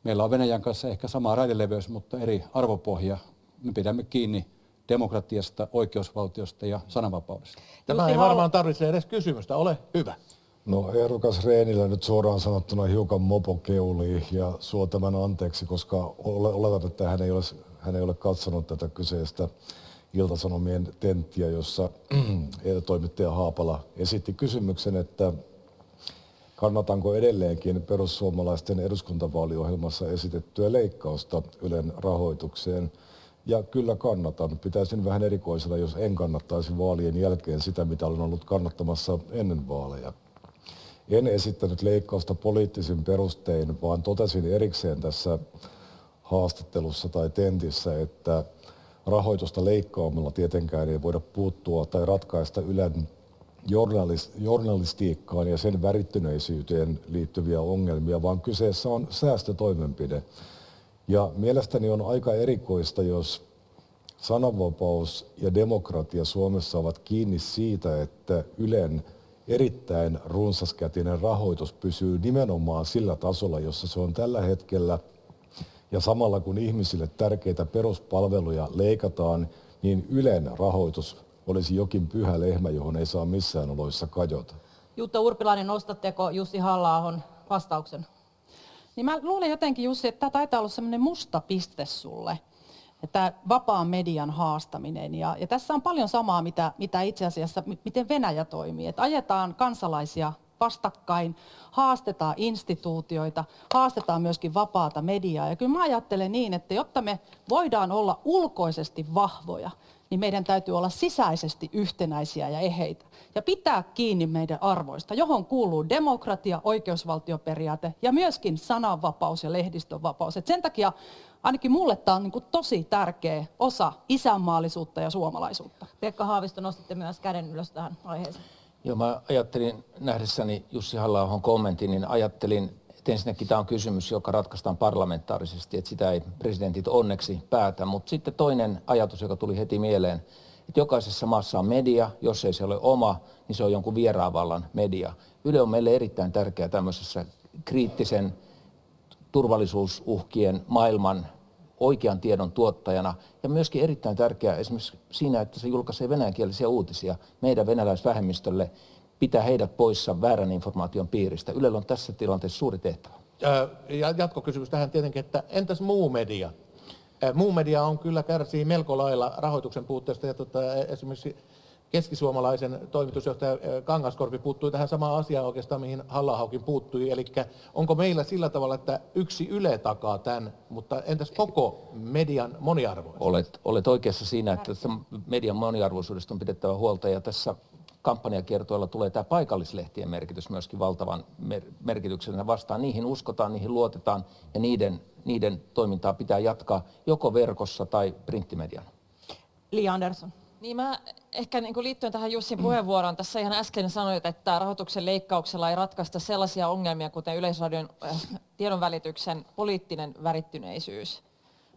Meillä on Venäjän kanssa ehkä sama raideleveys, mutta eri arvopohja. Me pidämme kiinni demokratiasta, oikeusvaltiosta ja sananvapaudesta. Tämä ei varmaan tarvitse edes kysymystä. Ole hyvä. No ehdokas Rehnillä nyt suoraan sanottuna hiukan mopo keulii ja suo tämän anteeksi, koska oletan, että hän ei ole katsonut tätä kyseistä Ilta-Sanomien tenttiä, jossa toimittaja Haapala esitti kysymyksen, että kannatanko edelleenkin perussuomalaisten eduskuntavaaliohjelmassa esitettyä leikkausta Ylen rahoitukseen. Ja kyllä kannatan. Pitäisin vähän erikoisena, jos en kannattaisi vaalien jälkeen sitä, mitä olen ollut kannattamassa ennen vaaleja. En esittänyt leikkausta poliittisin perustein, vaan totesin erikseen tässä haastattelussa tai tentissä, että rahoitusta leikkaamalla tietenkään ei voida puuttua tai ratkaista Ylen journalistiikkaan ja sen värittyneisyyteen liittyviä ongelmia, vaan kyseessä on säästötoimenpide. Ja mielestäni on aika erikoista, jos sananvapaus ja demokratia Suomessa ovat kiinni siitä, että Ylen erittäin runsaskätinen rahoitus pysyy nimenomaan sillä tasolla, jossa se on tällä hetkellä. Ja samalla kun ihmisille tärkeitä peruspalveluja leikataan, niin Ylen rahoitus olisi jokin pyhä lehmä, johon ei saa missään oloissa kajota. Jutta Urpilainen, nostatteko Jussi Halla-ahon vastauksen? Niin mä luulen jotenkin, Jussi, että tämä taitaa olla semmoinen musta piste sulle, että vapaan median haastaminen. Ja tässä on paljon samaa, mitä itse asiassa, miten Venäjä toimii. Että ajetaan kansalaisia vastakkain, haastetaan instituutioita, haastetaan myöskin vapaata mediaa. Ja kyllä mä ajattelen niin, että jotta me voidaan olla ulkoisesti vahvoja, niin meidän täytyy olla sisäisesti yhtenäisiä ja eheitä. Ja pitää kiinni meidän arvoista, johon kuuluu demokratia, oikeusvaltioperiaate ja myöskin sananvapaus ja lehdistönvapaus. Et sen takia ainakin mulle tämä on niin tosi tärkeä osa isänmaallisuutta ja suomalaisuutta. Pekka Haavisto, nostitte myös käden ylös tähän aiheeseen. Joo, mä ajattelin nähdessäni Jussi Halla-ahon kommentin, niin ajattelin, että ensinnäkin tämä on kysymys, joka ratkaistaan parlamentaarisesti, että sitä ei presidentit onneksi päätä. Mutta sitten toinen ajatus, joka tuli heti mieleen, että jokaisessa maassa on media, jos ei se ole oma, niin se on jonkun vieraavallan media. Yle on meille erittäin tärkeä tämmöisessä kriittisen turvallisuusuhkien maailman oikean tiedon tuottajana ja myöskin erittäin tärkeää esimerkiksi siinä, että se julkaisee venäjänkielisiä uutisia meidän venäläisvähemmistölle, pitää heidät poissa väärän informaation piiristä. Ylellä on tässä tilanteessa suuri tehtävä. Ja jatkokysymys tähän tietenkin, että entäs muu media? Muu media on kyllä kärsii melko lailla rahoituksen puutteesta ja esimerkiksi keskisuomalaisen toimitusjohtaja Kangaskorpi puuttui tähän samaan asiaan oikeastaan, mihin Halla-ahokin puuttui. Eli onko meillä sillä tavalla, että yksi Yle takaa tämän, mutta entäs koko median moniarvoisuus? Olet oikeassa siinä, että median moniarvoisuudesta on pidettävä huolta ja tässä kampanjakiertoilla tulee tämä paikallislehtien merkitys myöskin valtavan merkityksellisenä vastaan. Niihin uskotaan, niihin luotetaan ja niiden toimintaa pitää jatkaa joko verkossa tai printtimedian. Li Andersson. Niin mä ehkä niin liittyen tähän Jussin puheenvuoroon, tässä ihan äsken sanoit, että rahoituksen leikkauksella ei ratkaista sellaisia ongelmia, kuten Yleisradion tiedonvälityksen poliittinen värittyneisyys.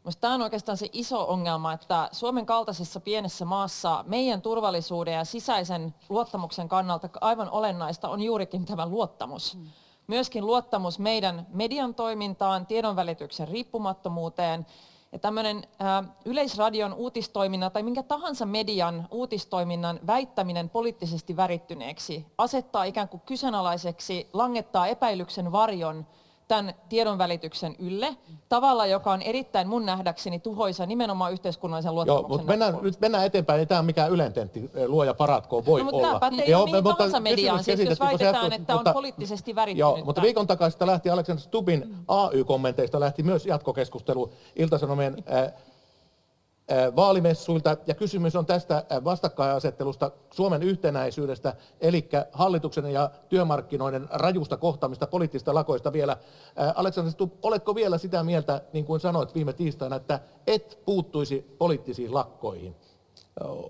Minusta tämä on oikeastaan se iso ongelma, että Suomen kaltaisessa pienessä maassa meidän turvallisuuden ja sisäisen luottamuksen kannalta aivan olennaista on juurikin tämä luottamus. Myöskin luottamus meidän median toimintaan, tiedonvälityksen riippumattomuuteen. Ja tämmöinen Yleisradion uutistoiminnan tai minkä tahansa median uutistoiminnan väittäminen poliittisesti värittyneeksi asettaa ikään kuin kyseenalaiseksi, langettaa epäilyksen varjon tämän tiedonvälityksen ylle tavalla, joka on erittäin mun nähdäkseni tuhoisa nimenomaan yhteiskunnallisen luottamuksen mutta mennään eteenpäin, ei tämä mikään Ylententti, luoja paratkoon voi mutta olla. Tämä pätee mihin tahansa mediaan, siis jos väitetään, että on poliittisesti värittynyt. Joo, mutta viikon takaisesta lähti Alexander Stubbin AY-kommenteista lähti myös jatkokeskustelu Ilta-Sanomien vaalimessuilta, ja kysymys on tästä vastakkainasettelusta, Suomen yhtenäisyydestä, eli hallituksen ja työmarkkinoiden rajusta kohtaamista poliittisista lakoista vielä. Alexander Stubb, oletko vielä sitä mieltä, niin kuin sanoit viime tiistaina, että et puuttuisi poliittisiin lakkoihin?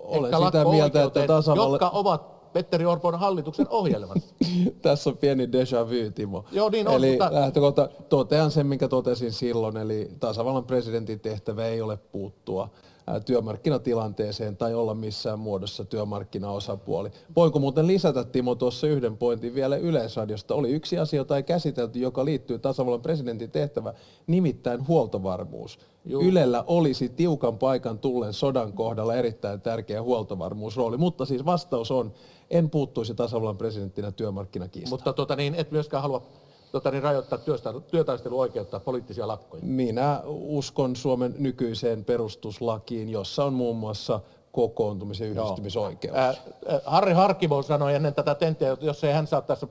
Olen sitä mieltä, että jotka ovat Petteri Orpon hallituksen ohjelmassa. Tässä on pieni déjà vu, Timo. Joo, niin on, eli mutta lähtökohta, totean sen, minkä totesin silloin, eli tasavallan presidentin tehtävä ei ole puuttua työmarkkinatilanteeseen tai olla missään muodossa työmarkkinaosapuoli. Voinko muuten lisätä, Timo, tuossa yhden pointin vielä Yleisradiosta? Oli yksi asia, jota ei käsitelty, joka liittyy tasavallan presidentin tehtävään, nimittäin huoltovarmuus. Ylellä olisi tiukan paikan tullen sodan kohdalla erittäin tärkeä huoltovarmuusrooli, mutta siis vastaus on, en puuttuisi tasavallan presidenttinä työmarkkinakiistaan. Mutta et myöskään halua rajoittaa työtaisteluoikeutta poliittisia lakkoja. Minä uskon Suomen nykyiseen perustuslakiin, jossa on muun muassa kokoontumisen yhdistymisoikeus. Harri Harkimo sanoi ennen tätä tenttiä, että jos ei hän saa tässä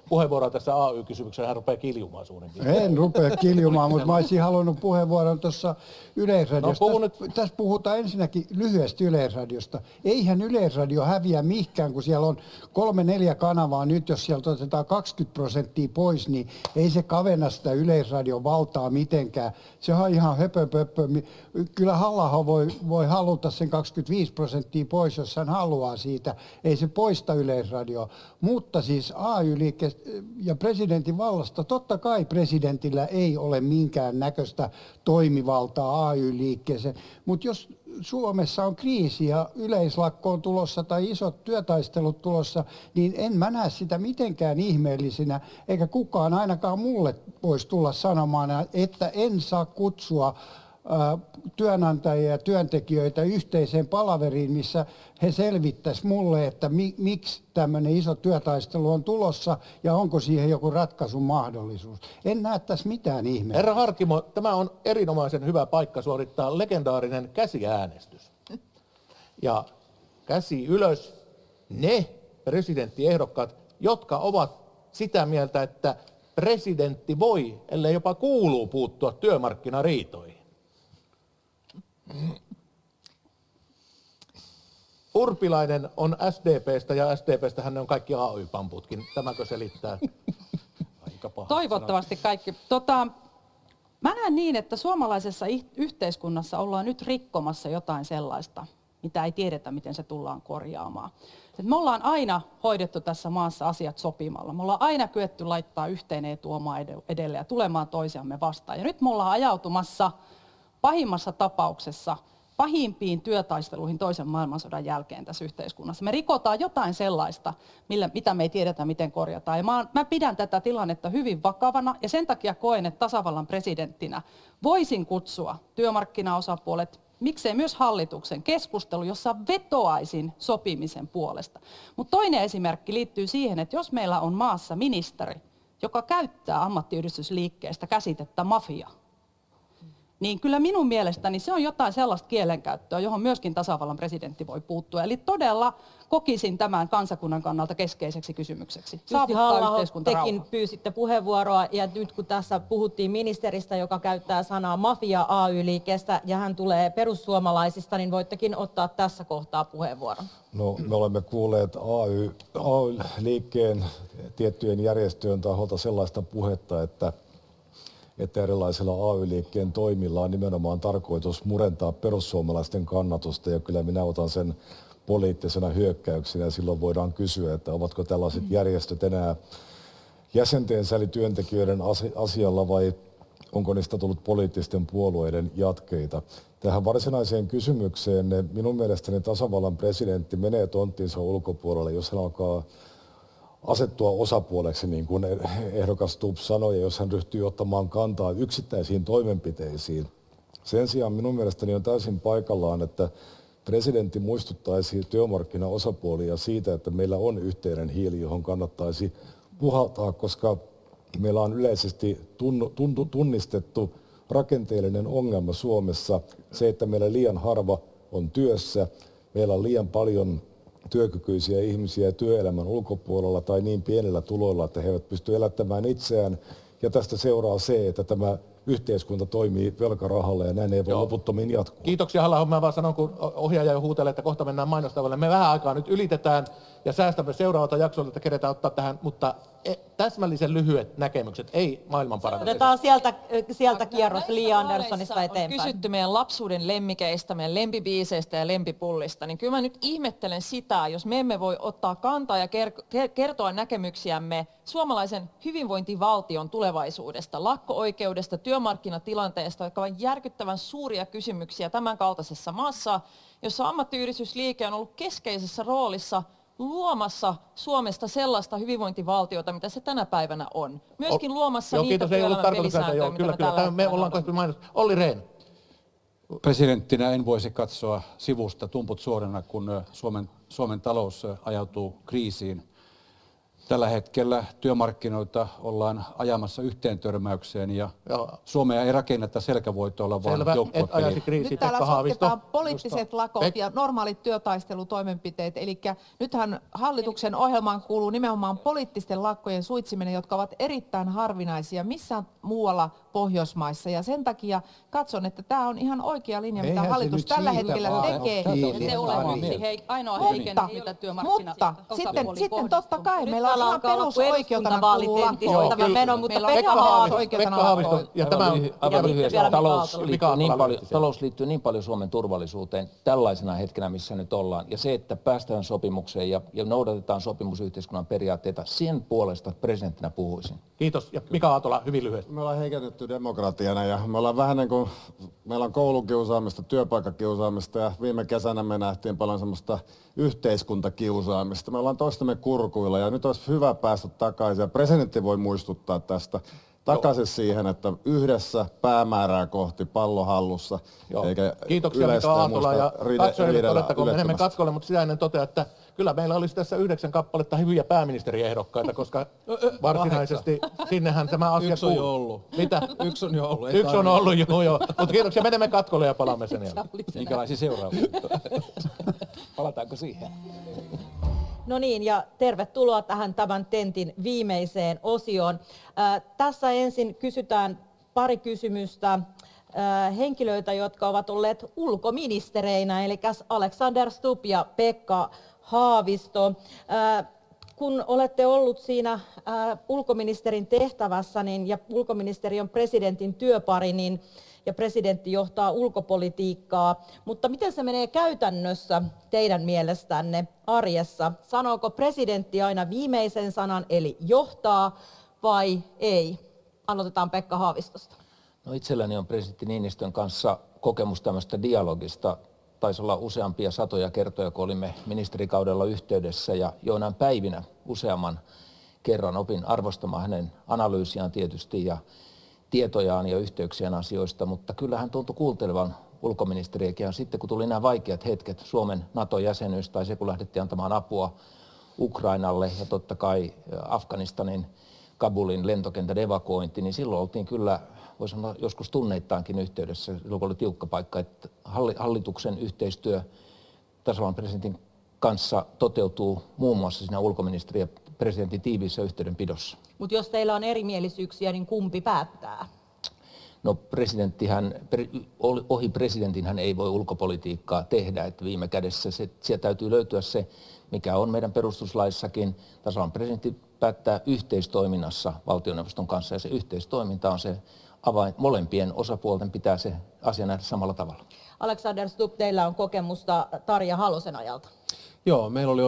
puheenvuoroa tässä AY-kysymyksessä, hän rupeaa kiljumaan suurin piirtein. En rupea kiljumaan, mutta mä olisin halunnut puheenvuoron tuossa Yleisradiosta. Tässä puhutaan ensinnäkin lyhyesti Yleisradiosta. Eihän Yleisradio häviä mihinkään, kun siellä on 3-4 kanavaa. Nyt jos sieltä otetaan 20% pois, niin ei se kavenna sitä Yleisradion valtaa mitenkään. Se on ihan höpöpöppö. Kyllä Halla-aho voi haluta sen 25% pois, jos hän haluaa siitä. Ei se poista Yleisradioa. Mutta siis AY-liike ja presidentin vallasta, totta kai presidentillä ei ole minkään näköistä toimivaltaa AY-liikkeeseen. Mutta jos Suomessa on kriisi ja yleislakko on tulossa tai isot työtaistelut tulossa, niin en mä näe sitä mitenkään ihmeellisenä, eikä kukaan ainakaan mulle voisi tulla sanomaan, että en saa kutsua työnantajia ja työntekijöitä yhteiseen palaveriin, missä he selvittäisivät mulle, että miksi tämmöinen iso työtaistelu on tulossa ja onko siihen joku ratkaisun mahdollisuus. En näe tässä mitään ihmeä. Herra Harkimo, tämä on erinomaisen hyvä paikka suorittaa legendaarinen käsiäänestys. Ja käsi ylös ne presidenttiehdokkaat, jotka ovat sitä mieltä, että presidentti voi, ellei jopa kuuluu puuttua työmarkkinariitoihin. Urpilainen on SDP:stä ja SDP:stähän ne on kaikki AY-pamputkin. Tämäkö selittää? Aika paha. Toivottavasti kaikki. Mä näen niin, että suomalaisessa yhteiskunnassa ollaan nyt rikkomassa jotain sellaista, mitä ei tiedetä, miten se tullaan korjaamaan. Et me ollaan aina hoidettu tässä maassa asiat sopimalla. Me ollaan aina kyetty laittaa yhteen etuomaa edelle ja tulemaan toisiamme vastaan. Ja nyt me ollaan ajautumassa pahimmassa tapauksessa pahimpiin työtaisteluihin toisen maailmansodan jälkeen tässä yhteiskunnassa. Me rikotaan jotain sellaista, mitä me ei tiedetä, miten korjataan. Ja mä pidän tätä tilannetta hyvin vakavana ja sen takia koen, että tasavallan presidenttinä voisin kutsua työmarkkinaosapuolet, miksei myös hallituksen keskustelu, jossa vetoaisin sopimisen puolesta. Mutta toinen esimerkki liittyy siihen, että jos meillä on maassa ministeri, joka käyttää ammattiyhdistysliikkeestä käsitettä mafia, niin kyllä minun mielestäni se on jotain sellaista kielenkäyttöä, johon myöskin tasavallan presidentti voi puuttua. Eli todella kokisin tämän kansakunnan kannalta keskeiseksi kysymykseksi. Jussi Halla-aho, tekin pyysitte puheenvuoroa ja nyt kun tässä puhuttiin ministeristä, joka käyttää sanaa mafia AY-liikkeestä ja hän tulee perussuomalaisista, niin voittekin ottaa tässä kohtaa puheenvuoron. No, me olemme kuulleet AY-liikkeen tiettyjen järjestöjen taholta sellaista puhetta, että erilaisilla AY-liikkeen toimilla on nimenomaan tarkoitus murentaa perussuomalaisten kannatusta, ja kyllä minä otan sen poliittisena hyökkäyksenä, ja silloin voidaan kysyä, että ovatko tällaiset järjestöt enää jäsentensä eli työntekijöiden asialla vai onko niistä tullut poliittisten puolueiden jatkeita. Tähän varsinaiseen kysymykseen minun mielestäni tasavallan presidentti menee tonttinsa ulkopuolelle, jos hän alkaa asettua osapuoleksi, niin kuin ehdokas Stubb sanoi, ja jos hän ryhtyy ottamaan kantaa yksittäisiin toimenpiteisiin. Sen sijaan minun mielestäni on täysin paikallaan, että presidentti muistuttaisi työmarkkinaosapuolia siitä, että meillä on yhteinen hiili, johon kannattaisi puhaltaa, koska meillä on yleisesti tunnistettu rakenteellinen ongelma Suomessa, se, että meillä liian harva on työssä, meillä on liian paljon työkykyisiä ihmisiä työelämän ulkopuolella tai niin pienillä tuloilla, että he eivät pysty elättämään itseään. Ja tästä seuraa se, että tämä yhteiskunta toimii velkarahalla ja näin ei voi loputtomiin jatkuu. Kiitoksia Halla-aho. Mä vaan sanon, kun ohjaaja jo huutelee, että kohta mennään mainostavalle. Me vähän aikaa nyt ylitetään ja säästämme seuraavalta jaksolta, että keretään ottaa tähän, mutta täsmällisen lyhyet näkemykset, ei maailman parannus. Otetaan sieltä kierros Li Anderssonista eteenpäin. On kysytty meidän lapsuuden lemmikeistä, meidän lempibiiseistä ja lempipullista, niin kyllä mä nyt ihmettelen sitä, jos me emme voi ottaa kantaa ja kertoa näkemyksiämme suomalaisen hyvinvointivaltion tulevaisuudesta, lakko-oikeudesta, työmarkkinatilanteesta, jotka ovat järkyttävän suuria kysymyksiä tämän kaltaisessa maassa, jossa ammattiyhdistysliike on ollut keskeisessä roolissa luomassa Suomesta sellaista hyvinvointivaltiota, mitä se tänä päivänä on. Myöskin luomassa niitä työelämän pelisääntöjä, mitä me tällä me ollaan kohti mainostaa. Olli Rehn. Presidenttinä en voisi katsoa sivusta tumput suorana, kun Suomen talous ajautuu kriisiin. Tällä hetkellä työmarkkinoita ollaan ajamassa yhteentörmäykseen ja Suomea ei rakenneta selkävoitoilla, vaan joukkuepeliin. Nyt täällä sotketaan poliittiset lakot ja normaalit työtaistelutoimenpiteet. Eli nythän hallituksen ohjelmaan kuuluu nimenomaan poliittisten lakkojen suitsiminen, jotka ovat erittäin harvinaisia missään muualla Pohjoismaissa. Ja sen takia katson, että tämä on ihan oikea linja, mitä hallitus tällä hetkellä tekee. Mutta sitten totta kai meillä on ihan perusoikeutena kuuluu Pekka Haavisto, ja tämä on talous liittyy niin paljon Suomen turvallisuuteen tällaisena hetkenä, missä nyt ollaan. Ja se, että päästään sopimukseen ja noudatetaan sopimusyhteiskunnan periaatteita, sen puolesta presidenttinä puhuisin. Kiitos. Ja Mika Aaltola, hyvin lyhyesti. Me ollaan heikennetty demokratiana ja me ollaan vähän niin kuin, meillä on koulukiusaamista, työpaikkakiusaamista ja viime kesänä me nähtiin paljon semmoista yhteiskuntakiusaamista. Me ollaan toistemme kurkuilla ja nyt olisi hyvä päästä takaisin ja presidentti voi muistuttaa tästä takaisin siihen, että yhdessä päämäärää kohti pallo hallussa. Eikä kiitoksia Mika Aaltola ja katsojille todettakoon, menemme katkolle, mutta sitä ennen totean, että kyllä meillä olisi tässä 9 kappaletta hyviä pääministeriehdokkaita, koska varsinaisesti sinnehän tämä asia Yksi on jo ollut. Mitä? Yksi on jo ollut. Yksi on ollut, joo. Mutta kiitoksia, menemme katkolle ja palaamme sen jälkeen. Minkälaisia seurauksia? Palataanko siihen? No niin, ja tervetuloa tähän tämän tentin viimeiseen osioon. Tässä ensin kysytään pari kysymystä henkilöitä, jotka ovat olleet ulkoministereinä, eli Alexander Stubb ja Pekka Haavisto. Kun olette ollut siinä ulkoministerin tehtävässä ja ulkoministeri on presidentin työpari, ja presidentti johtaa ulkopolitiikkaa, mutta miten se menee käytännössä teidän mielestänne arjessa? Sanooko presidentti aina viimeisen sanan, eli johtaa vai ei? Aloitetaan Pekka Haavistosta. No itselläni on presidentti Niinistön kanssa kokemus tämmöistä dialogista. Taisi olla useampia satoja kertoja, kun olimme ministerikaudella yhteydessä ja joinain päivinä useamman kerran opin arvostamaan hänen analyysiaan tietysti ja tietojaan ja yhteyksien asioista, mutta kyllä hän tuntui kuuntelevan ulkoministeriäkin. Ja sitten kun tuli nämä vaikeat hetket, Suomen NATO-jäsenyys tai se kun lähdettiin antamaan apua Ukrainalle ja totta kai Afganistanin Kabulin lentokentän evakuointi, niin silloin oltiin kyllä, voi sanoa joskus tunneittaankin yhteydessä, silloin oli tiukka paikka, että hallituksen yhteistyö tasavallan presidentin kanssa toteutuu muun muassa siinä ulkoministeri ja presidentin tiiviissä yhteydenpidossa. Mutta jos teillä on erimielisyyksiä, niin kumpi päättää? No ohi presidentin hän ei voi ulkopolitiikkaa tehdä, että viime kädessä sieltä täytyy löytyä se, mikä on meidän perustuslaissakin. Tasavallan presidentti päättää yhteistoiminnassa valtioneuvoston kanssa ja se yhteistoiminta on se avain. Molempien osapuolten pitää se asia nähdä samalla tavalla. Alexander Stubb, teillä on kokemusta Tarja Halosen ajalta. Joo, meillä oli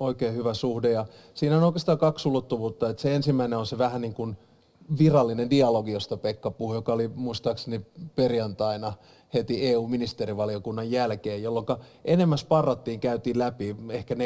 oikein hyvä suhde ja siinä on oikeastaan 2 ulottuvuutta. Että se ensimmäinen on se vähän niin kuin virallinen dialogi, josta Pekka puhui, joka oli muistaakseni perjantaina heti EU-ministerivaliokunnan jälkeen, jolloin enemmän sparrattiin, käytiin läpi ehkä 4-5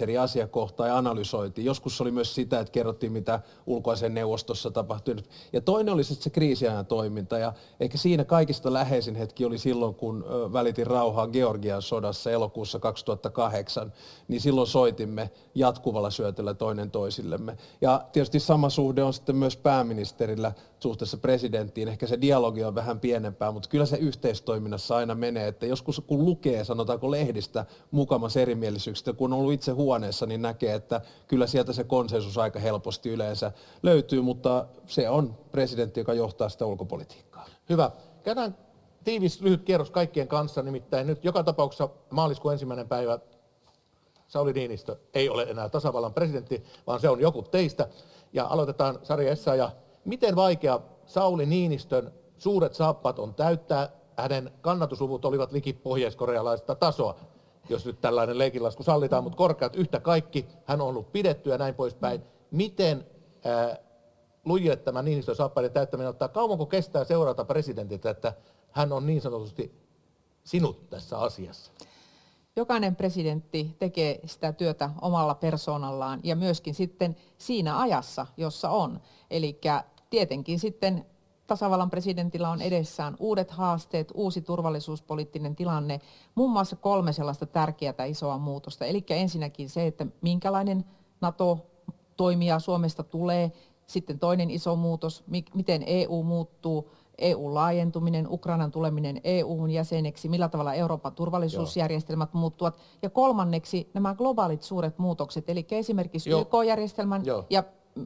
eri asiakohtaa ja analysoitiin. Joskus oli myös sitä, että kerrottiin, mitä ulkoasian neuvostossa tapahtui. Ja toinen oli sitten se kriisiajan toiminta ja ehkä siinä kaikista läheisin hetki oli silloin, kun välitin rauhaa Georgian sodassa elokuussa 2008, niin silloin soitimme jatkuvalla syötöllä toinen toisillemme. Ja tietysti sama suhde on sitten myös pääministerillä suhteessa presidenttiin. Ehkä se dialogi on vähän pienempää, mutta kyllä se yhteistoiminnassa aina menee, että joskus kun lukee, sanotaanko lehdistä mukamas erimielisyyksistä, kun on ollut itse huoneessa, niin näkee, että kyllä sieltä se konsensus aika helposti yleensä löytyy, mutta se on presidentti, joka johtaa sitä ulkopolitiikkaa. Hyvä. Käydään tiivis lyhyt kierros kaikkien kanssa, nimittäin nyt joka tapauksessa maaliskuun 1. päivä Sauli Niinistö ei ole enää tasavallan presidentti, vaan se on joku teistä. Ja aloitetaan Sari Essayah. Miten vaikea Sauli Niinistön suuret saappaat on täyttää? Hänen kannatusluvut olivat liki pohjoiskorealaista tasoa, jos nyt tällainen leikinlasku sallitaan, mutta korkeat yhtä kaikki. Hän on ollut pidetty ja näin poispäin. Miten lujille tämä Niinistön saappaiden täyttäminen ottaa? Kauanko kestää seurata presidentiltä, että hän on niin sanotusti sinut tässä asiassa? Jokainen presidentti tekee sitä työtä omalla persoonallaan ja myöskin sitten siinä ajassa, jossa on. Eli tietenkin sitten tasavallan presidentillä on edessään uudet haasteet, uusi turvallisuuspoliittinen tilanne, muun muassa 3 sellaista tärkeää isoa muutosta. Eli ensinnäkin se, että minkälainen NATO toimia Suomesta tulee. Sitten toinen iso muutos, miten EU muuttuu, EU-laajentuminen, Ukrainan tuleminen EU:n jäseneksi, millä tavalla Euroopan turvallisuusjärjestelmät muuttuvat. Ja kolmanneksi nämä globaalit suuret muutokset, eli esimerkiksi YK-järjestelmän ja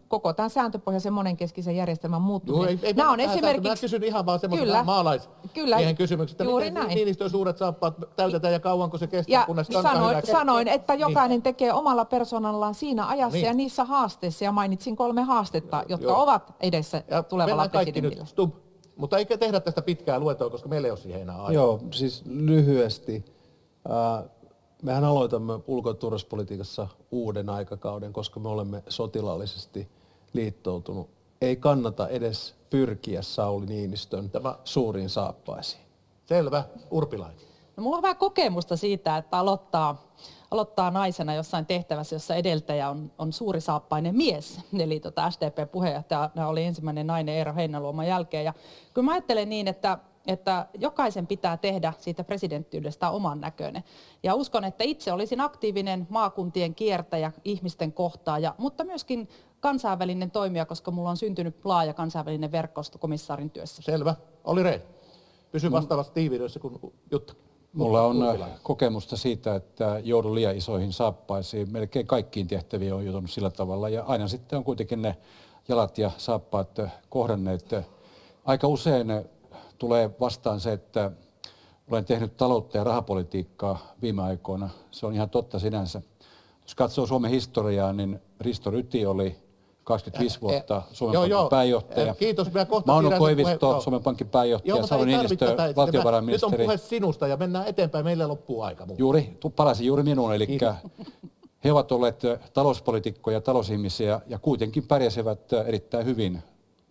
koko tämän sääntöpohjaisen monenkeskisen järjestelmän muuttuminen. Nämä on esimerkiksi... Mä kysyn ihan vaan semmoisen maalaismiehen kysymyksen, että miten Niinistön suuret saappaat täytetään ja kauanko se kestää, kunnes sanoin, että jokainen tekee omalla persoonallaan siinä ajassa ja niissä haasteissa, ja mainitsin 3 haastetta, jotka ovat edessä tulevalla presidentillä. Mutta eikä tehdä tästä pitkää luentoa, koska meillä ei ole siihen enää aikaa. Joo, siis lyhyesti. Mehän aloitamme ulko- ja turvallisuuspolitiikassa uuden aikakauden, koska me olemme sotilaallisesti liittoutunut. Ei kannata edes pyrkiä Sauli Niinistön suuriin saappaisiin. Selvä. Urpilainen. No, mulla on vähän kokemusta siitä, että aloittaa naisena jossain tehtävässä, jossa edeltäjä on suurisaappainen mies. Eli SDP-puheenjohtajana oli ensimmäinen nainen Eero Heinäluoman jälkeen. Ja kyllä mä ajattelen niin, että jokaisen pitää tehdä siitä presidenttiydestä oman näköinen. Ja uskon, että itse olisin aktiivinen maakuntien kiertäjä, ihmisten kohtaaja, mutta myöskin kansainvälinen toimija, koska mulla on syntynyt laaja kansainvälinen verkosto komissaarin työssä. Selvä. Olli Rehn. Pysy vastaavasti tiiviydessä kuin Jutta. Mulla on kokemusta siitä, että joudun liian isoihin saappaisiin. Melkein kaikkiin tehtäviin on joutunut sillä tavalla ja aina sitten on kuitenkin ne jalat ja saappaat kohdanneet. Aika usein tulee vastaan se, että olen tehnyt taloutta ja rahapolitiikkaa viime aikoina. Se on ihan totta sinänsä. Jos katsoo Suomen historiaa, niin Risto Ryti oli 25 vuotta Suomen Pankin pääjohtaja. Kiitos. Mauno Koivisto, Suomen Pankin pääjohtaja, Sauli Niinistö, valtiovarainministeri. Nyt on puhe sinusta ja mennään eteenpäin, meillä loppuu aika. Palasin juuri minuun, eli he ovat olleet talouspoliitikkoja, talousihmisiä ja kuitenkin pärjäsivät erittäin hyvin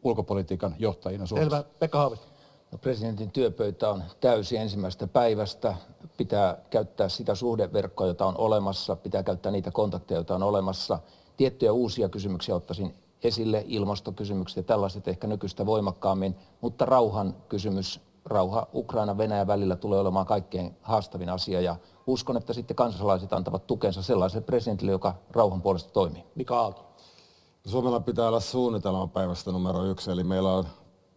ulkopolitiikan johtajina Suomessa. Selvä. Pekka Haavisto. No, presidentin työpöytä on täysi ensimmäisestä päivästä. Pitää käyttää sitä suhdeverkkoa, jota on olemassa. Pitää käyttää niitä kontakteja, joita on olemassa. Tiettyjä uusia kysymyksiä ottaisin esille, ilmastokysymykset ja tällaiset ehkä nykyistä voimakkaammin. Mutta rauhan kysymys, rauha Ukraina Venäjän välillä tulee olemaan kaikkein haastavin asia. Ja uskon, että sitten kansalaiset antavat tukensa sellaiselle presidentille, joka rauhan puolesta toimii. Mika Aalto. Suomella pitää olla suunnitelma päivästä numero 1, eli meillä on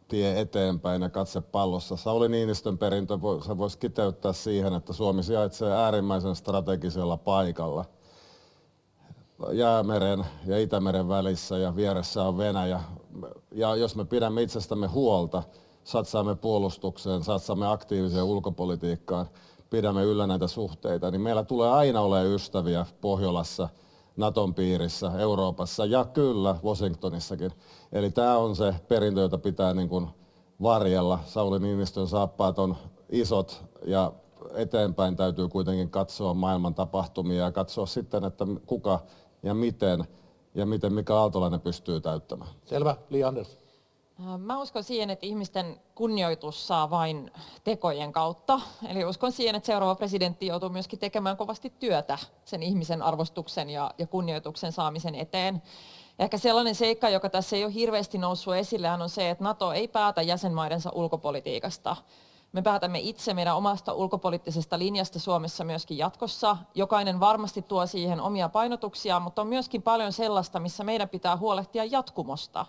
tie eteenpäin ja katse pallossa. Sauli Niinistön perintö se voisi kiteyttää siihen, että Suomi sijaitsee äärimmäisen strategisella paikalla. Jäämeren ja Itämeren välissä ja vieressä on Venäjä. Ja jos me pidämme itsestämme huolta, satsaamme puolustukseen, satsaamme aktiiviseen ulkopolitiikkaan, pidämme yllä näitä suhteita, niin meillä tulee aina olemaan ystäviä Pohjolassa, Naton piirissä, Euroopassa ja kyllä Washingtonissakin. Eli tämä on se perintö, jota pitää niin kuin varjella. Sauli Niinistön saappaat on isot ja eteenpäin täytyy kuitenkin katsoa maailman tapahtumia ja katsoa sitten, että kuka ja miten Mika Aaltolainen pystyy täyttämään. Selvä. Li Andersson. Mä uskon siihen, että ihmisten kunnioitus saa vain tekojen kautta. Eli uskon siihen, että seuraava presidentti joutuu myöskin tekemään kovasti työtä sen ihmisen arvostuksen ja kunnioituksen saamisen eteen. Ehkä sellainen seikka, joka tässä ei ole hirveästi noussut esille, on se, että NATO ei päätä jäsenmaidensa ulkopolitiikasta. Me päätämme itse meidän omasta ulkopoliittisesta linjasta Suomessa myöskin jatkossa. Jokainen varmasti tuo siihen omia painotuksia, mutta on myöskin paljon sellaista, missä meidän pitää huolehtia jatkumosta.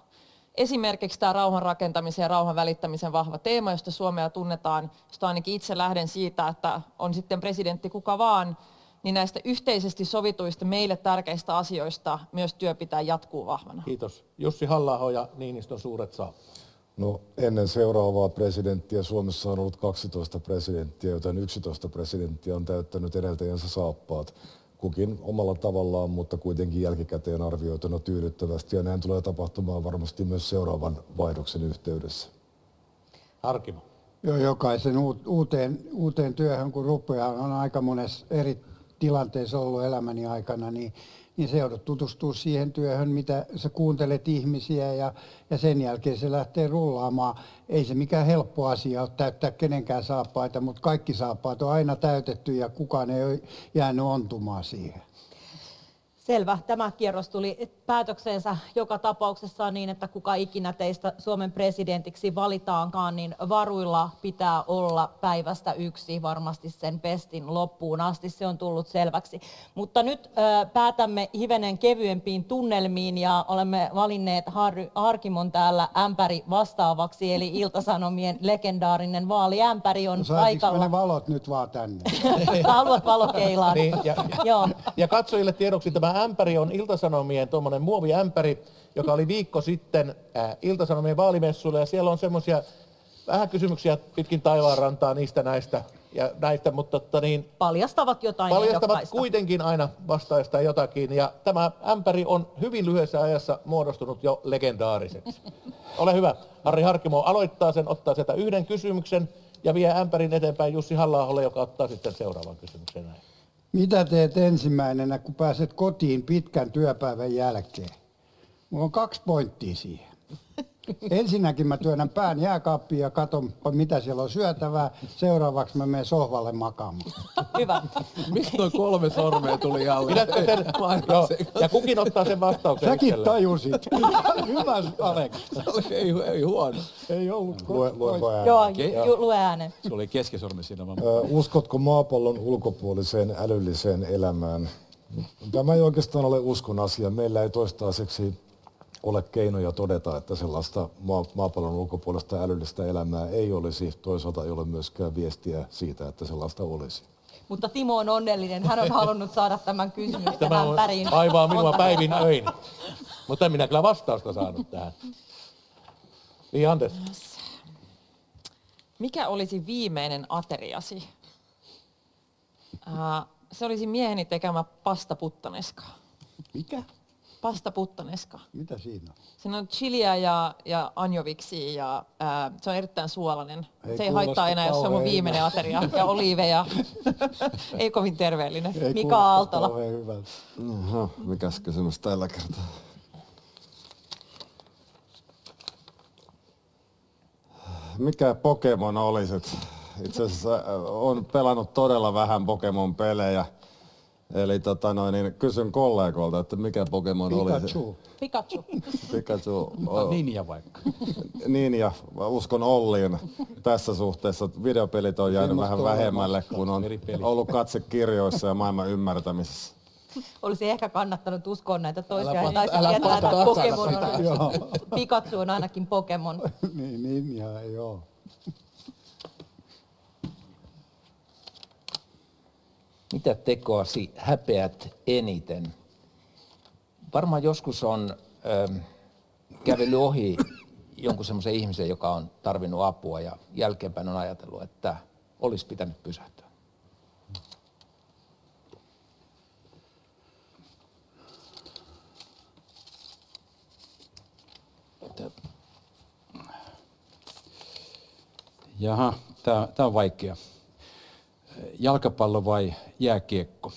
Esimerkiksi tämä rauhan rakentamisen ja rauhan välittämisen vahva teema, josta Suomea tunnetaan, josta ainakin itse lähden siitä, että on sitten presidentti kuka vaan, niin näistä yhteisesti sovituista meille tärkeistä asioista myös työ pitää jatkuu vahvana. Kiitos. Jussi Halla-aho ja Niinistön suuret saappaat. No, ennen seuraavaa presidenttiä Suomessa on ollut 12 presidenttiä, joten 11 presidenttiä on täyttänyt edeltäjänsä saappaat. Kukin omalla tavallaan, mutta kuitenkin jälkikäteen arvioituna tyydyttävästi, ja näin tulee tapahtumaan varmasti myös seuraavan vaihdoksen yhteydessä. Harkimo. Joo, jokaisen uuteen työhön, kun rupeaa, on aika monessa eri tilanteessa ollut elämäni aikana, niin se joudut tutustua siihen työhön, mitä sä kuuntelet ihmisiä ja sen jälkeen se lähtee rullaamaan. Ei se mikään helppo asia ole täyttää kenenkään saappaita, mutta kaikki saappaat on aina täytetty ja kukaan ei ole jäänyt ontumaan siihen. Selvä. Tämä kierros tuli päätökseensä joka tapauksessa niin, että kuka ikinä teistä Suomen presidentiksi valitaankaan, niin varuilla pitää olla päivästä 1 varmasti sen pestin loppuun asti. Se on tullut selväksi. Mutta nyt päätämme hivenen kevyempiin tunnelmiin ja olemme valinneet Harry Harkimon täällä ämpäri vastaavaksi, eli Ilta-Sanomien legendaarinen vaaliämpäri on paikalla. Ne valot nyt vaan tänne? Haluat valokeilaan? Niin, Joo. ja katsojille tiedoksi tämä ämpäri on Ilta-Sanomien tuommoinen muoviämpäri, joka oli viikko sitten Ilta-Sanomien vaalimessuilla, ja siellä on semmoisia vähän kysymyksiä pitkin taivaanrantaa niistä näistä, mutta Paljastavat jotain paljastavat ehdokkaista. kuitenkin aina vastaista jotakin, ja tämä ämpäri on hyvin lyhyessä ajassa muodostunut jo legendaariseksi. Ole hyvä, Harri Harkimo aloittaa sen, ottaa sieltä yhden kysymyksen ja vie ämpärin eteenpäin Jussi Halla-aholle, joka ottaa sitten seuraavan kysymyksen näin. Mitä teet ensimmäisenä, kun pääset kotiin pitkän työpäivän jälkeen? Mulla on 2 pointtia siihen. Ensinnäkin mä työnnän pään jääkaappiin ja katon, mitä siellä on syötävää. Seuraavaksi mä menen sohvalle makaamaan. Hyvä. Mistä noin 3 sormea tuli alle? Pidätkö sen? Joo, ja kukin ottaa sen vastauksen Säkin itselleen. tajusit. Hyvä, Alex. Ei huono. Ei ollut. Luenko ääneen? Joo, lue äänen. Se oli keskisormi siinä. Uskotko maapallon ulkopuoliseen älylliseen elämään? Tämä ei oikeastaan ole uskon asia. Meillä ei toistaiseksi ole keinoja todeta, että sellaista maapallon ulkopuolista älyllistä elämää ei olisi. Toisaalta ei ole myöskään viestiä siitä, että sellaista olisi. Mutta Timo on onnellinen. Hän on halunnut saada tämän kysymyksen Tämä on ämpäriin. vaivaa minua päivin öin. Mutta en minä kyllä vastausta saanut tähän. Niin, Anders. Mikä olisi viimeinen ateriasi? Se olisi mieheni tekemä pasta puttaneska. Mikä? Pasta puttaneska. Mitä siinä on? Siinä on chiliä ja anjoviksia ja se on erittäin suolainen. Se ei kuulosta haittaa enää, jos se on mun kauhean viimeinen ateria. Ja oliiveja. Ei kovin terveellinen. Ei Mika kuulosta Aaltola. kauhean hyvältä. Mikäs kysymys tällä kertaa? Mikä Pokemon olisit? Itse asiassa olen pelannut todella vähän Pokemon-pelejä. Eli niin kysyn kollegoilta, että mikä Pokemon olisi. Pikachu. Pikachu. Ninja vaikka. Niin, ja uskon Olliin tässä suhteessa. Videopelit on jäänyt vähän vähemmälle, kun on ollut katse kirjoissa ja maailman ymmärtämisessä. Olisi ehkä kannattanut uskoa näitä toisia. Älä Taisi älä tietää, että pantaa Pokemon Joo. on. Pikachu on ainakin Pokemon. niin ja joo. Mitä tekoasi häpeät eniten? Varmaan joskus on kävellyt ohi jonkun semmoisen ihmisen, joka on tarvinnut apua ja jälkeenpäin on ajatellut, että olisi pitänyt pysähtyä. Jaha, tää on vaikea. Jalkapallo vai jääkiekko?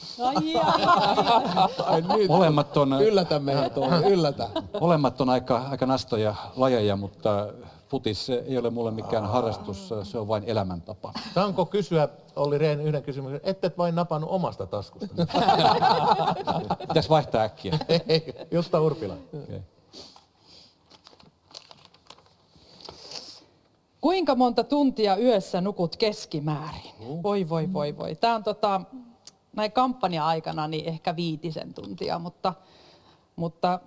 Ai nyt. Molemmat on, Yllätä meidät, yllätä. molemmat on aika nastoja lajeja, mutta futis ei ole mulle mikään harrastus, se on vain elämäntapa. Saanko kysyä, Olli Rehn, yhden kysymyksen? Ette vain napannut omasta taskusta. Pitäisi vaihtaa äkkiä. Jutta Urpila. Okay. Kuinka monta tuntia yössä nukut keskimäärin? Voi. Tämä on näin kampanja-aikana niin ehkä 5 tuntia, mutta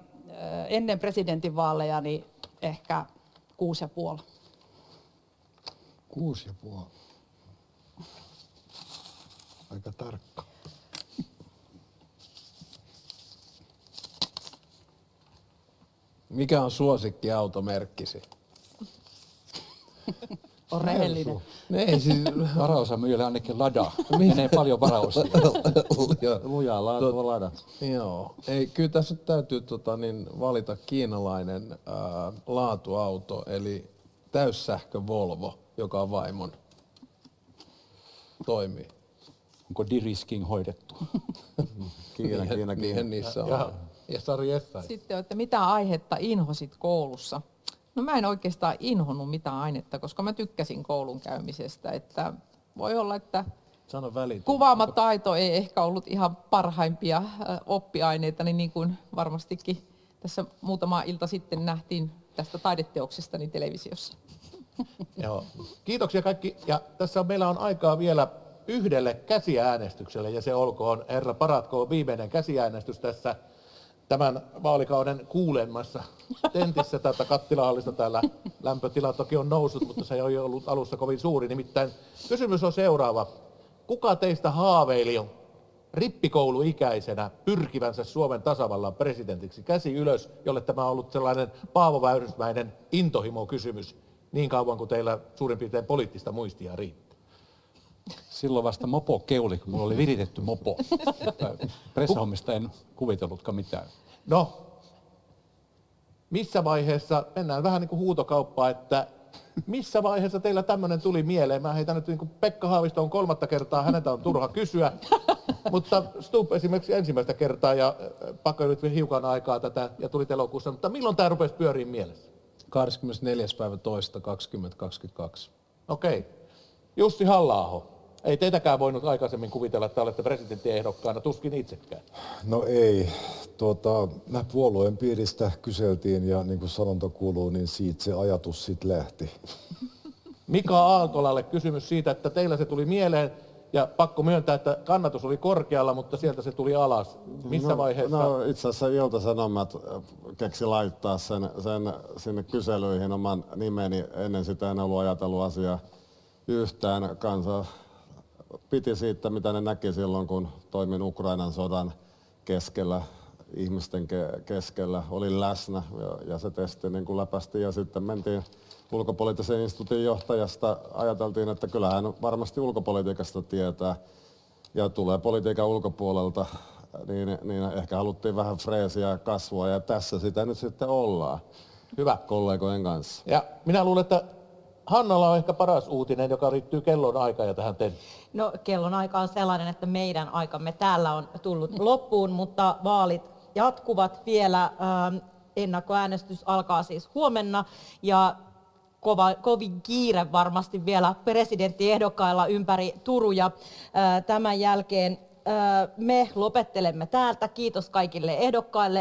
ennen presidentinvaaleja niin ehkä 6,5. 6,5. Aika tarkka. Mikä on suosikkiautomerkkisi? On rehellinen. Ei siis... Varaosa myyjällä ainakin Lada. Menee paljon varaosia. Lujaa lada. Joo. Ei, kyllä tässä nyt täytyy valita kiinalainen laatuauto, eli täyssähkö Volvo, joka on vaimon. Toimii. Onko de-risking hoidettu? Kiina. Niinhän niissä on. Ja Sari Essay. Sitten, että mitä aihetta inhosit koulussa? No mä en oikeastaan inhonnut mitään ainetta, koska mä tykkäsin koulun käymisestä. Että voi olla, että Sano väliin. Kuvaamataito ei ehkä ollut ihan parhaimpia oppiaineita, niin kuin varmastikin tässä muutama ilta sitten nähtiin tästä taideteoksestani televisiossa. Joo. Kiitoksia kaikki. Ja tässä meillä on aikaa vielä yhdelle käsiäänestykselle, ja se olkoon, herra Paratko, viimeinen käsiäänestys tässä tämän vaalikauden kuulemmassa tentissä. Tätä kattilahallista täällä lämpötila toki on noussut, mutta se ei ole ollut alussa kovin suuri. Nimittäin kysymys on seuraava. Kuka teistä haaveili jo rippikouluikäisenä pyrkivänsä Suomen tasavallan presidentiksi? Käsi ylös, jolle tämä on ollut sellainen Paavo Väyrysmäinen intohimo-kysymys niin kauan kuin teillä suurin piirtein poliittista muistia riittää. Silloin vasta mopo keuli, kun mulla oli viritetty mopo. Pressahommista en kuvitellutkaan mitään. No, missä vaiheessa, mennään vähän niin kuin huutokauppaa, että missä vaiheessa teillä tämmöinen tuli mieleen? Mä heitän nyt niin kuin Pekka Haavisto on 3. kertaa, häneltä on turha kysyä, mutta Stubb esimerkiksi ensimmäistä kertaa ja pakko nyt hiukan aikaa tätä ja tuli elokuussa, mutta milloin tämä rupesi pyöriin mielessä? 24. päivä 2. 2022. Okei. Jussi Halla-aho. Ei teitäkään voinut aikaisemmin kuvitella, että olette presidenttiehdokkaana, tuskin itsekään. No ei. Puolueen piiristä kyseltiin ja niin kuin sanonta kuuluu, niin siitä se ajatus sitten lähti. Mika Aaltolalle kysymys siitä, että teillä se tuli mieleen ja pakko myöntää, että kannatus oli korkealla, mutta sieltä se tuli alas. Missä vaiheessa? No itse asiassa Ilta-Sanomat keksi laittaa sen sinne kyselyihin oman nimeni. Ennen sitä en ollut ajatellut asiaa yhtään. Kansa piti siitä, mitä ne näki silloin, kun toimin Ukrainan sodan keskellä, ihmisten keskellä. Olin läsnä ja se testi niin kuin läpästi ja sitten mentiin ulkopoliittisen instituutin johtajasta. Ajateltiin, että kyllähän varmasti ulkopolitiikasta tietää ja tulee politiikan ulkopuolelta, niin ehkä haluttiin vähän freesiä kasvua ja tässä sitä nyt sitten ollaan. Hyvä. Kollegojen kanssa. Ja minä luulen, että Hannalla on ehkä paras uutinen, joka liittyy kellon aikaan ja tähän No kellon aika on sellainen, että meidän aikamme täällä on tullut loppuun, mutta vaalit jatkuvat vielä. Ennakkoäänestys alkaa siis huomenna ja kovin kiire varmasti vielä presidenttiehdokkailla ympäri Turuja. Tämän jälkeen me lopettelemme täältä. Kiitos kaikille ehdokkaille.